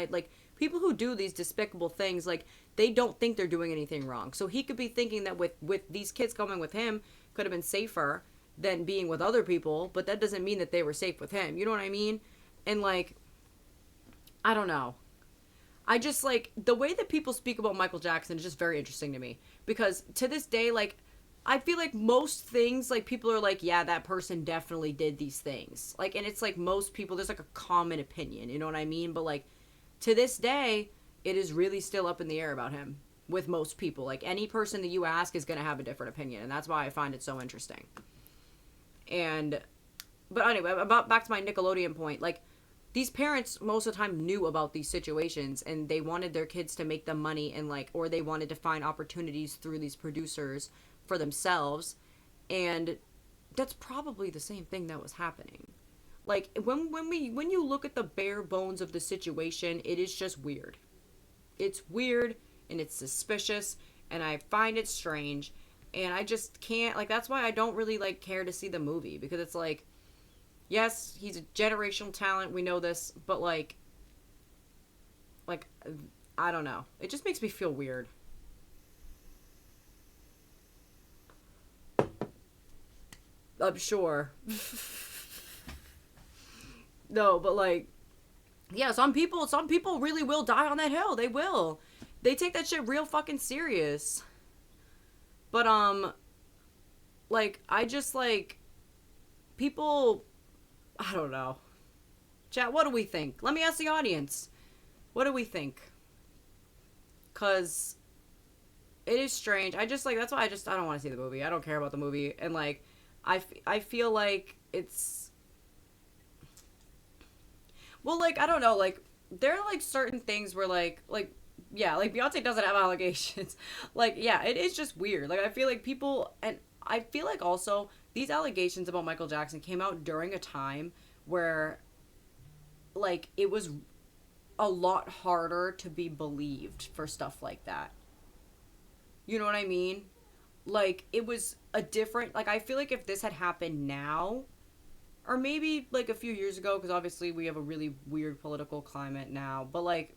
people who do these despicable things, like, they don't think they're doing anything wrong. So he could be thinking that with these kids coming with him, could have been safer than being with other people, but that doesn't mean that they were safe with him. You know what I mean? And, like, I don't know. I just, like, the way that people speak about Michael Jackson is just very interesting to me. Because to this day, like, I feel like most things, like, people are like, yeah, that person definitely did these things. Like, and it's like most people, there's like a common opinion, you know what I mean? But, like, to this day, it is really still up in the air about him with most people. Like, any person that you ask is going to have a different opinion. And that's why I find it so interesting. But anyway, back to my Nickelodeon point, like, these parents most of the time knew about these situations and they wanted their kids to make them money and like, or they wanted to find opportunities through these producers for themselves. And that's probably the same thing that was happening. Like, when you look at the bare bones of the situation, it is just weird. It's weird and it's suspicious and I find it strange and I just can't, like, that's why I don't really like care to see the movie, because it's like, yes, he's a generational talent, we know this, but like, I don't know. It just makes me feel weird. I'm sure. No, but like, yeah, some people really will die on that hill. They will. They take that shit real fucking serious. But like, I just like, people, I don't know. Chat, what do we think? Let me ask the audience. What do we think? Cause it is strange. I just like, that's why I don't want to see the movie. I don't care about the movie. And like, I feel like it's, well, like, I don't know, like, there are like certain things where yeah, like Beyonce doesn't have allegations. Like, yeah, it is just weird. Like, I feel like people, and I feel like also these allegations about Michael Jackson came out during a time where, like, it was a lot harder to be believed for stuff like that. You know what I mean? Like, it was a different, like, I feel like if this had happened now, or maybe, like, a few years ago, because obviously we have a really weird political climate now, but, like,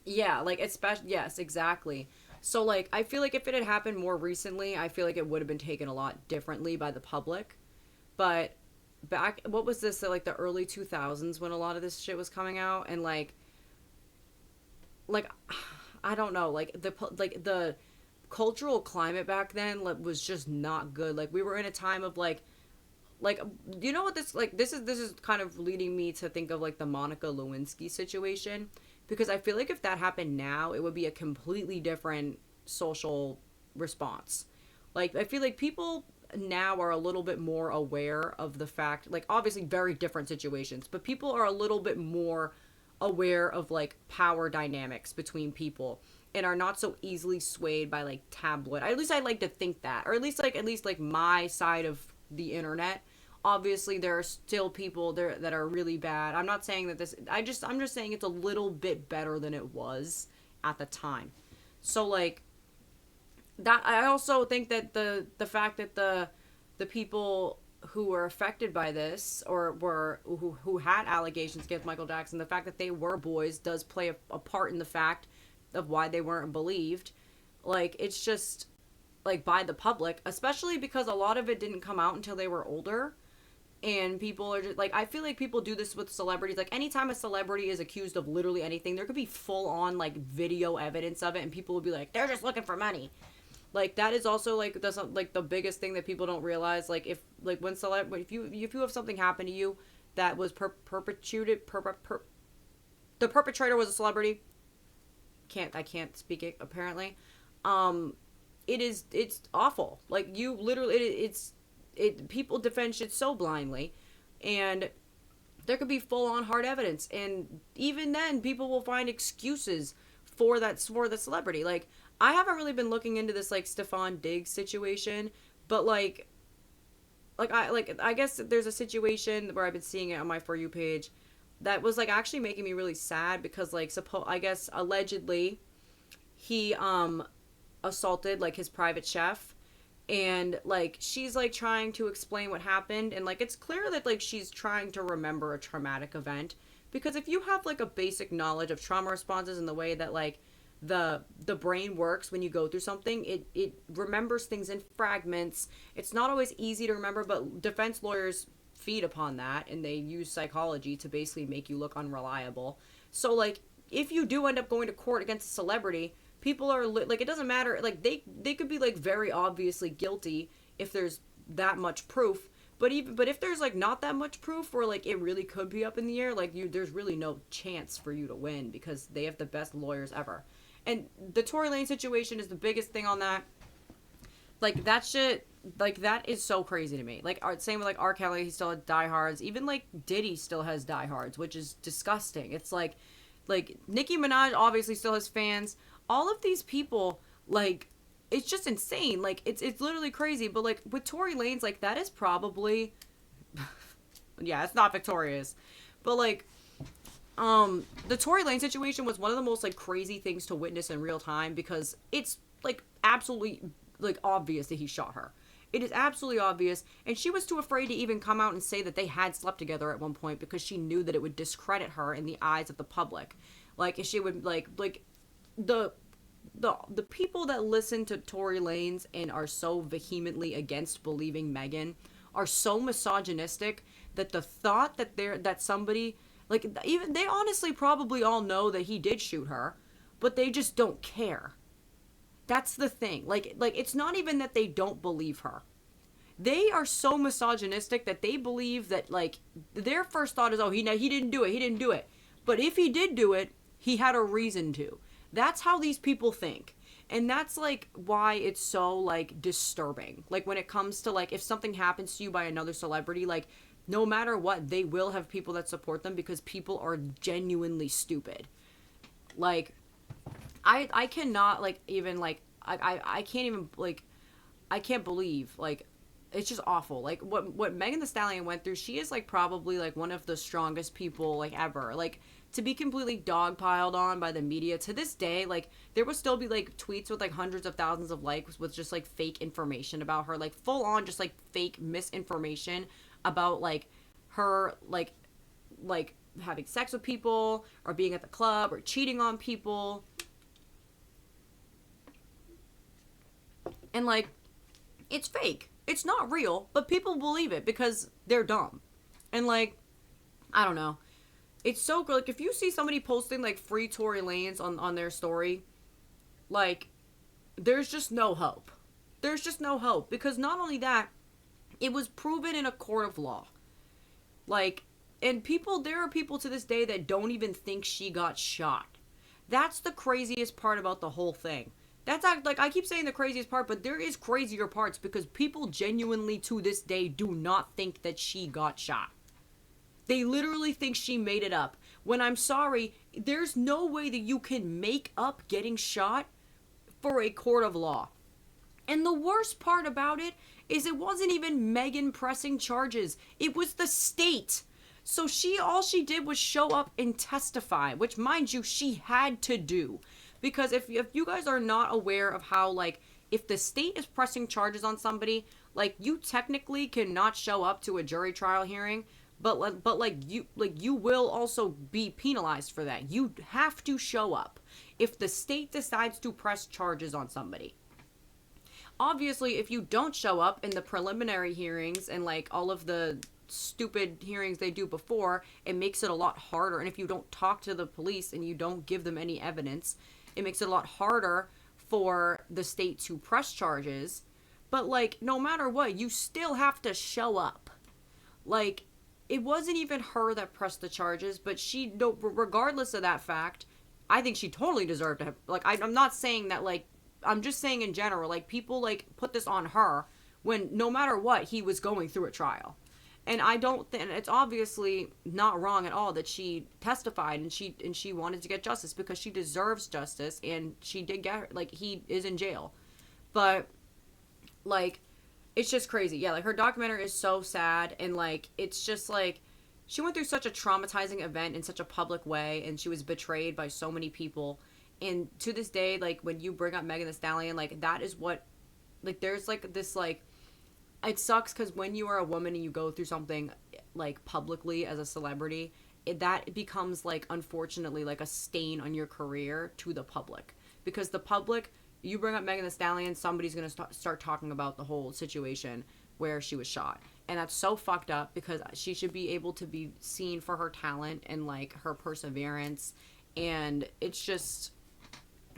yeah, like, especially, yes, exactly. So, like, I feel like if it had happened more recently, I feel like it would have been taken a lot differently by the public. But back, what was this, like, the early 2000s when a lot of this shit was coming out, and, like, I don't know, like, the cultural climate back then, like, was just not good. Like, we were in a time of, like, you know what this, like, this is kind of leading me to think of, like, the Monica Lewinsky situation, because I feel like if that happened now, it would be a completely different social response. Like, I feel like people, now are a little bit more aware of the fact, like, obviously very different situations, but people are a little bit more aware of, like, power dynamics between people and are not so easily swayed by, like, tabloid. At least I like to think that, or at least like my side of the internet. Obviously there are still people there that are really bad. I'm not saying that I'm just saying it's a little bit better than it was at the time. So, like, that, I also think that the fact that the people who were affected by this, or who had allegations against Michael Jackson, the fact that they were boys does play a part in the fact of why they weren't believed. Like, it's just, like, by the public, especially because a lot of it didn't come out until they were older. And people are just, like, I feel like people do this with celebrities. Like, anytime a celebrity is accused of literally anything, there could be full on, like, video evidence of it, and people would be like, they're just looking for money. Like, that is also, like, that's like the biggest thing that people don't realize. Like, if, like, when if you have something happen to you that was perpetuated, the perpetrator was a celebrity. I can't speak it, apparently. It's awful. Like, you literally, people defend shit so blindly, and there could be full on hard evidence, and even then people will find excuses for the celebrity. Like, I haven't really been looking into this, like, Stefan Diggs situation, but like I guess there's a situation where I've been seeing it on my For You page that was, like, actually making me really sad, because, like, I guess allegedly he assaulted, like, his private chef, and, like, she's, like, trying to explain what happened, and, like, it's clear that, like, she's trying to remember a traumatic event, because if you have, like, a basic knowledge of trauma responses and the way that, like, the brain works when you go through something, it remembers things in fragments. It's not always easy to remember, but defense lawyers feed upon that, and they use psychology to basically make you look unreliable. So, like, if you do end up going to court against a celebrity, people are like, it doesn't matter, like, they could be, like, very obviously guilty if there's that much proof, but if there's, like, not that much proof, or, like, it really could be up in the air, like, there's really no chance for you to win, because they have the best lawyers ever. And the Tory Lane situation is the biggest thing on that. Like, that shit, like, that is so crazy to me. Like, same with, like, R. Kelly, he still had diehards. Even, like, Diddy still has diehards, which is disgusting. It's like Nicki Minaj obviously still has fans. All of these people, like, it's just insane. Like, it's literally crazy. But, like, with Tory Lanez, like, that is probably, yeah, it's not victorious. But, like, the Tory Lane situation was one of the most, like, crazy things to witness in real time, because it's, like, absolutely, like, obvious that he shot her. It is absolutely obvious, and she was too afraid to even come out and say that they had slept together at one point, because she knew that it would discredit her in the eyes of the public. Like, she would, like the people that listen to Tory Lanez and are so vehemently against believing Meghan are so misogynistic that the thought that somebody, like, even they honestly probably all know that he did shoot her, but they just don't care. That's the thing. Like it's not even that they don't believe her. They are so misogynistic that they believe that, like, their first thought is, oh, he didn't do it. But if he did do it, he had a reason to. That's how these people think. And that's, like, why it's so, like, disturbing. Like, when it comes to, like, if something happens to you by another celebrity, like, no matter what, they will have people that support them, because people are genuinely stupid. Like, I cannot, like, even, like, I can't even, like, I can't believe, like, it's just awful. Like, what Megan Thee Stallion went through, she is, like, probably, like, one of the strongest people, like, ever. Like, to be completely dogpiled on by the media to this day, like, there will still be, like, tweets with, like, hundreds of thousands of likes with just, like, fake information about her, like, full on just, like, fake misinformation about, like, her, like having sex with people, or being at the club, or cheating on people. And, like, it's fake. It's not real, but people believe it because they're dumb. And, like, I don't know. It's so good. Like, if you see somebody posting, like, free Tory Lanez on their story, like, there's just no hope. There's just no hope. Because not only that, it was proven in a court of law. Like, and there are people to this day that don't even think she got shot. That's the craziest part about the whole thing. That's like I keep saying the craziest part, but there is crazier parts because people genuinely to this day do not think that she got shot. They literally think she made it up. When I'm sorry, there's no way that you can make up getting shot for a court of law. And the worst part about it is it wasn't even Megan pressing charges. It was the state. So all she did was show up and testify, which mind you, she had to do. Because if you guys are not aware of how, like, if the state is pressing charges on somebody, like, you technically cannot show up to a jury trial hearing, but you will also be penalized for that. You have to show up if the state decides to press charges on somebody. Obviously, if you don't show up in the preliminary hearings and, like, all of the stupid hearings they do before, it makes it a lot harder. And if you don't talk to the police and you don't give them any evidence, it makes it a lot harder for the state to press charges. But, like, no matter what, you still have to show up. Like, it wasn't even her that pressed the charges, but regardless of that fact, I think she totally deserved to have, like, I'm not saying that, like, I'm just saying in general, like, people, like, put this on her when no matter what, he was going through a trial. And I don't think, it's obviously not wrong at all that she testified and she wanted to get justice because she deserves justice, and she did get, like, he is in jail. But, like, it's just crazy. Yeah, like, her documentary is so sad, and, like, it's just, like, she went through such a traumatizing event in such a public way, and she was betrayed by so many people. And to this day, like, when you bring up Megan Thee Stallion, like, that is what, like, there's, like, this, like, it sucks because when you are a woman and you go through something, like, publicly as a celebrity, that becomes, like, unfortunately, like, a stain on your career to the public. Because the public, you bring up Megan Thee Stallion, somebody's going to start talking about the whole situation where she was shot. And that's so fucked up because she should be able to be seen for her talent and, like, her perseverance. And it's just,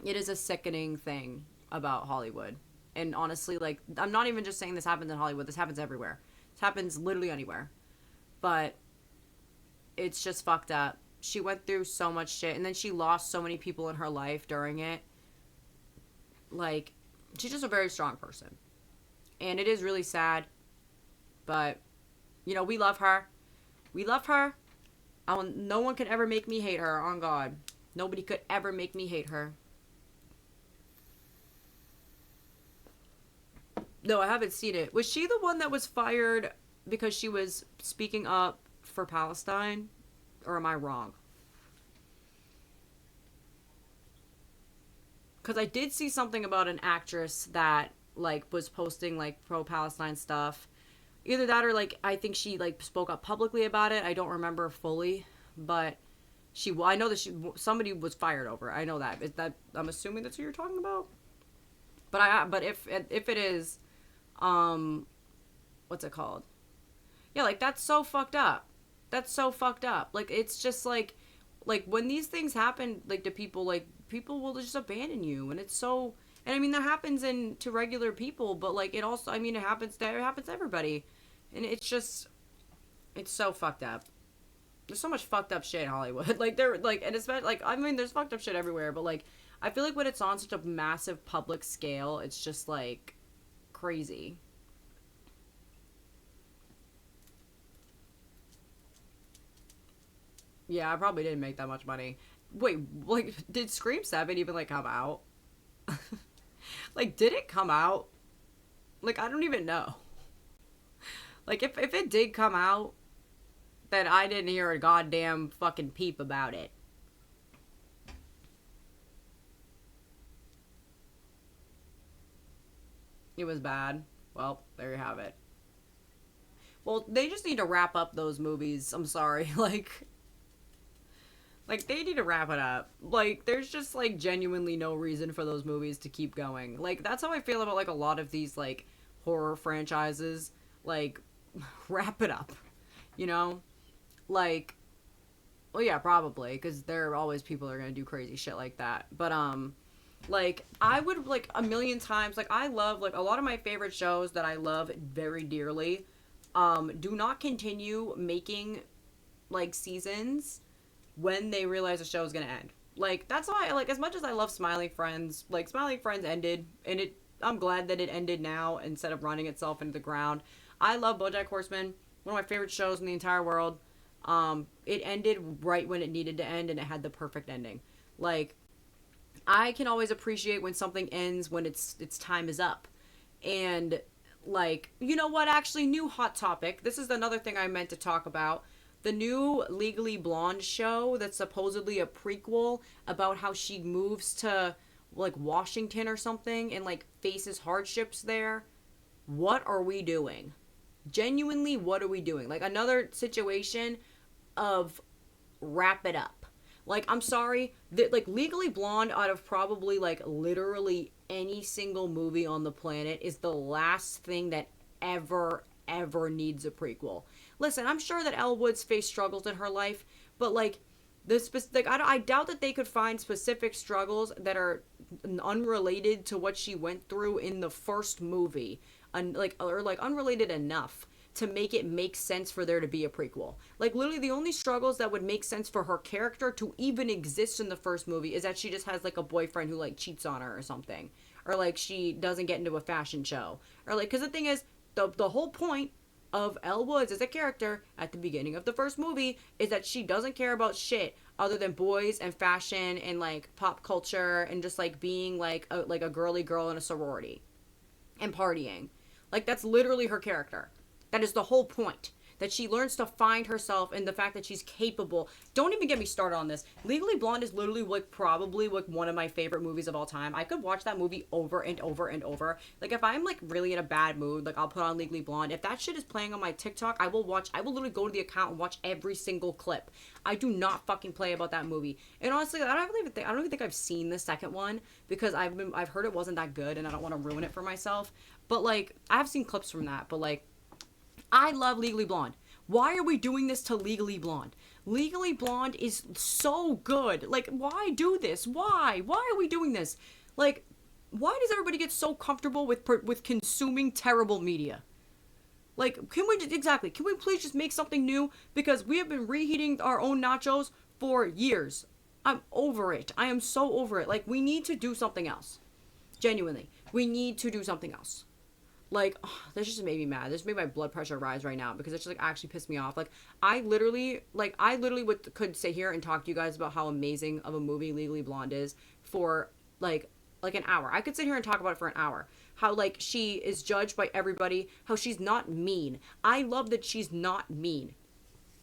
it is a sickening thing about Hollywood. And honestly, like, I'm not even just saying this happens in Hollywood. This happens everywhere. This happens literally anywhere. But it's just fucked up. She went through so much shit. And then she lost so many people in her life during it. Like, she's just a very strong person. And it is really sad. But, you know, we love her. We love her. No one could ever make me hate her, on God. Nobody could ever make me hate her. No, I haven't seen it. Was she the one that was fired because she was speaking up for Palestine? Or am I wrong? Because I did see something about an actress that, like, was posting, like, pro-Palestine stuff. Either that or, like, I think she, like, spoke up publicly about it. I don't remember fully. But I know that somebody was fired over it. I know that. Is that, I'm assuming that's who you're talking about? But if it is, what's it called? Yeah, like, that's so fucked up. That's so fucked up. Like, it's just like when these things happen, like, to people, like, people will just abandon you, and it's so, and I mean, that happens to regular people, but, like, it also, I mean, it happens to everybody, and it's just, it's so fucked up. There's so much fucked up shit in Hollywood. Like, and especially, like, I mean, there's fucked up shit everywhere, but, like, I feel like when it's on such a massive public scale, it's just, like, crazy. Yeah, I probably didn't make that much money. Wait, like, did Scream 7 even, like, come out? Like, did it come out? Like, I don't even know. Like, if it did come out, then I didn't hear a goddamn fucking peep about it. It was bad. Well, there you have it. Well, they just need to wrap up those movies. I'm sorry. Like, they need to wrap it up. Like, there's just, like, genuinely no reason for those movies to keep going. Like, that's how I feel about, like, a lot of these, like, horror franchises. Like, wrap it up. You know? Like, well, yeah, probably. Because there are always people that are gonna do crazy shit like that. But, like, I would, like, a million times, like, I love, like, a lot of my favorite shows that I love very dearly, do not continue making, like, seasons when they realize the show is gonna end. Like, that's why, like, as much as I love Smiling Friends, like, Smiling Friends ended, and I'm glad that it ended now instead of running itself into the ground. I love BoJack Horseman, one of my favorite shows in the entire world. It ended right when it needed to end, and it had the perfect ending. Like, I can always appreciate when something ends when its time is up. And, like, you know what, actually, new hot topic. This is another thing I meant to talk about. The new Legally Blonde show that's supposedly a prequel about how she moves to, like, Washington or something and, like, faces hardships there. What are we doing? Genuinely, what are we doing? Like, another situation of wrap it up. Like, I'm sorry, that, like, Legally Blonde, out of probably, like, literally any single movie on the planet, is the last thing that ever needs a prequel. Listen, I'm sure that Elle Woods faced struggles in her life, but, like, I doubt that they could find specific struggles that are unrelated to what she went through in the first movie, or unrelated enough to make it make sense for there to be a prequel. Like, literally, the only struggles that would make sense for her character to even exist in the first movie is that she just has, like, a boyfriend who, like, cheats on her or something. Or, like, she doesn't get into a fashion show. Or, like, because the thing is, the whole point of Elle Woods as a character at the beginning of the first movie is that she doesn't care about shit other than boys and fashion and, like, pop culture and just, like, being, like a girly girl in a sorority and partying. Like, that's literally her character. That is the whole point. That she learns to find herself and the fact that she's capable. Don't even get me started on this. Legally Blonde is literally, like, probably, like, one of my favorite movies of all time. I could watch that movie over and over and over. Like, if I'm, like, really in a bad mood, like, I'll put on Legally Blonde. If that shit is playing on my TikTok, I will literally go to the account and watch every single clip. I do not fucking play about that movie. And honestly, I don't even think I've seen the second one because I've heard it wasn't that good and I don't want to ruin it for myself. But, like, I've seen clips from that, but, like, I love Legally Blonde. Why are we doing this to Legally Blonde? Legally Blonde is so good. Like, why do this? Why? Why are we doing this? Like, why does everybody get so comfortable with consuming terrible media? Like, can we please just make something new? Because we have been reheating our own nachos for years. I'm over it. I am so over it. Like, we need to do something else. Genuinely. We need to do something else. Like, this just made me mad. This made my blood pressure rise right now because it's just, like, actually pissed me off. Like, I literally could sit here and talk to you guys about how amazing of a movie Legally Blonde is for, like an hour. I could sit here and talk about it for an hour. How, like, she is judged by everybody. How she's not mean. I love that she's not mean.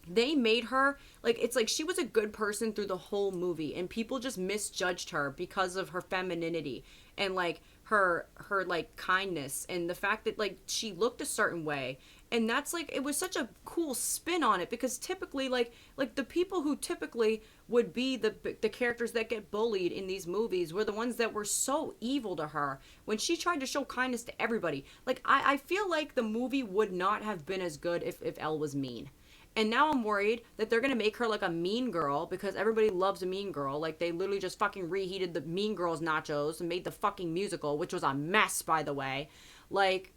They made her, like, it's like she was a good person through the whole movie, and people just misjudged her because of her femininity and, like, her like, kindness and the fact that, like, she looked a certain way. And that's, like, it was such a cool spin on it because typically, like the people who typically would be the characters that get bullied in these movies were the ones that were so evil to her when she tried to show kindness to everybody. Like, I feel like the movie would not have been as good if Elle was mean. And now I'm worried that they're going to make her like a mean girl because everybody loves a mean girl. Like, they literally just fucking reheated the Mean Girls nachos and made the fucking musical, which was a mess, by the way. Like,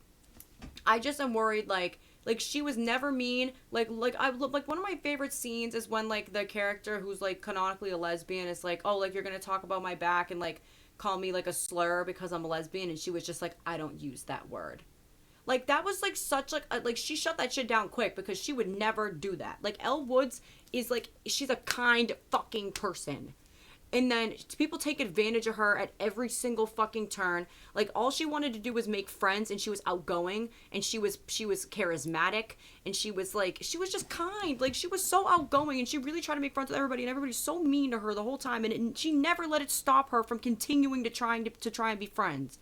I just am worried, like she was never mean. Like one of my favorite scenes is when, like, the character who's, like, canonically a lesbian is like, oh, like, you're going to talk about my back and, like, call me, like, a slur because I'm a lesbian. And she was just like, I don't use that word. Like, that was, like, such, like, she shut that shit down quick because she would never do that. Like, Elle Woods is, like, she's a kind fucking person. And then people take advantage of her at every single fucking turn. Like, all she wanted to do was make friends, and she was outgoing, and she was charismatic, and she was just kind. Like, she was so outgoing, and she really tried to make friends with everybody, and everybody's so mean to her the whole time, and she never let it stop her from continuing to try and be friends.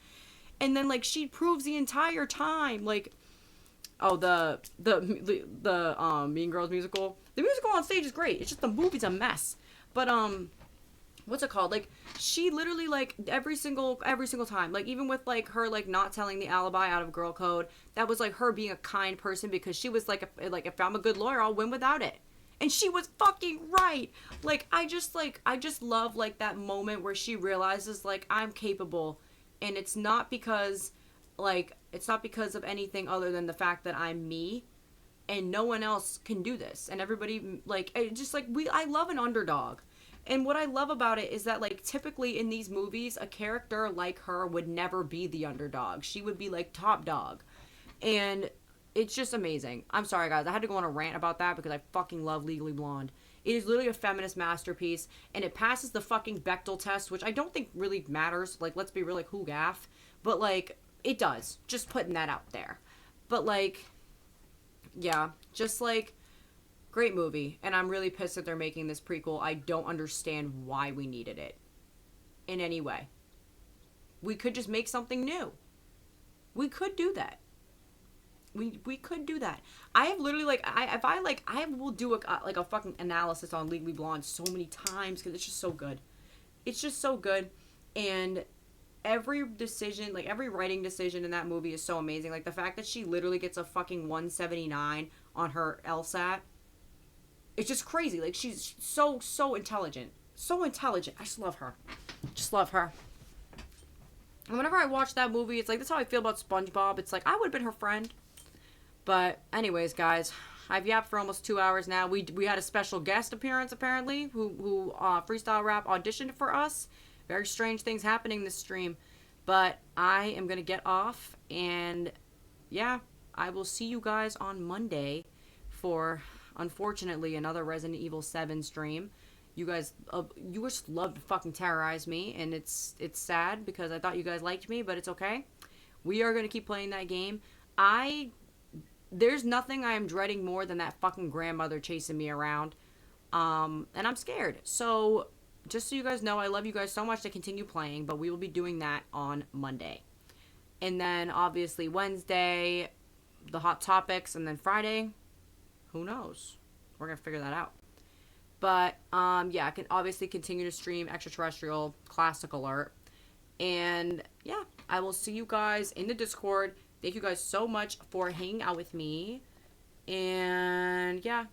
And then, like, she proves the entire time, like, oh, the Mean Girls musical. The musical on stage is great. It's just the movie's a mess. But, what's it called? Like, she literally, like, every single time, like, even with, like, her, like, not telling the alibi out of Girl Code, that was, like, her being a kind person because she was, like, if I'm a good lawyer, I'll win without it. And she was fucking right. Like, I just love, like, that moment where she realizes, like, I'm capable. And it's not because of anything other than the fact that I'm me and no one else can do this. And everybody, like, I love an underdog. And what I love about it is that, like, typically in these movies, a character like her would never be the underdog. She would be, like, top dog. And it's just amazing. I'm sorry, guys. I had to go on a rant about that because I fucking love Legally Blonde. It is literally a feminist masterpiece, and it passes the fucking Bechdel test, which I don't think really matters. Like, let's be real, like, who gaff? But, like, it does. Just putting that out there. But, like, yeah, just, like, great movie. And I'm really pissed that they're making this prequel. I don't understand why we needed it in any way. We could just make something new. We could do that. We could do that. I have literally, like, I will do a fucking analysis on Legally Blonde so many times because it's just so good. It's just so good. And every decision, like, every writing decision in that movie is so amazing. Like, the fact that she literally gets a fucking 179 on her LSAT, it's just crazy. Like, she's so intelligent. So intelligent. I just love her. Just love her. And whenever I watch that movie, it's like, that's how I feel about SpongeBob. It's like, I would have been her friend. But anyways, guys, I've yapped for almost 2 hours now. We had a special guest appearance, apparently, who Freestyle Rap auditioned for us. Very strange things happening this stream. But I am going to get off. And, yeah, I will see you guys on Monday for, unfortunately, another Resident Evil 7 stream. You guys just love to fucking terrorize me. And it's sad because I thought you guys liked me, but it's okay. We are going to keep playing that game. There's nothing I am dreading more than that fucking grandmother chasing me around. And I'm scared. So, just so you guys know, I love you guys so much to continue playing, but we will be doing that on Monday. And then, obviously, Wednesday, the Hot Topics, and then Friday, who knows? We're going to figure that out. But, yeah, I can obviously continue to stream Extraterrestrial, Classic Alert. And, yeah, I will see you guys in the Discord. Thank you guys so much for hanging out with me. And, yeah,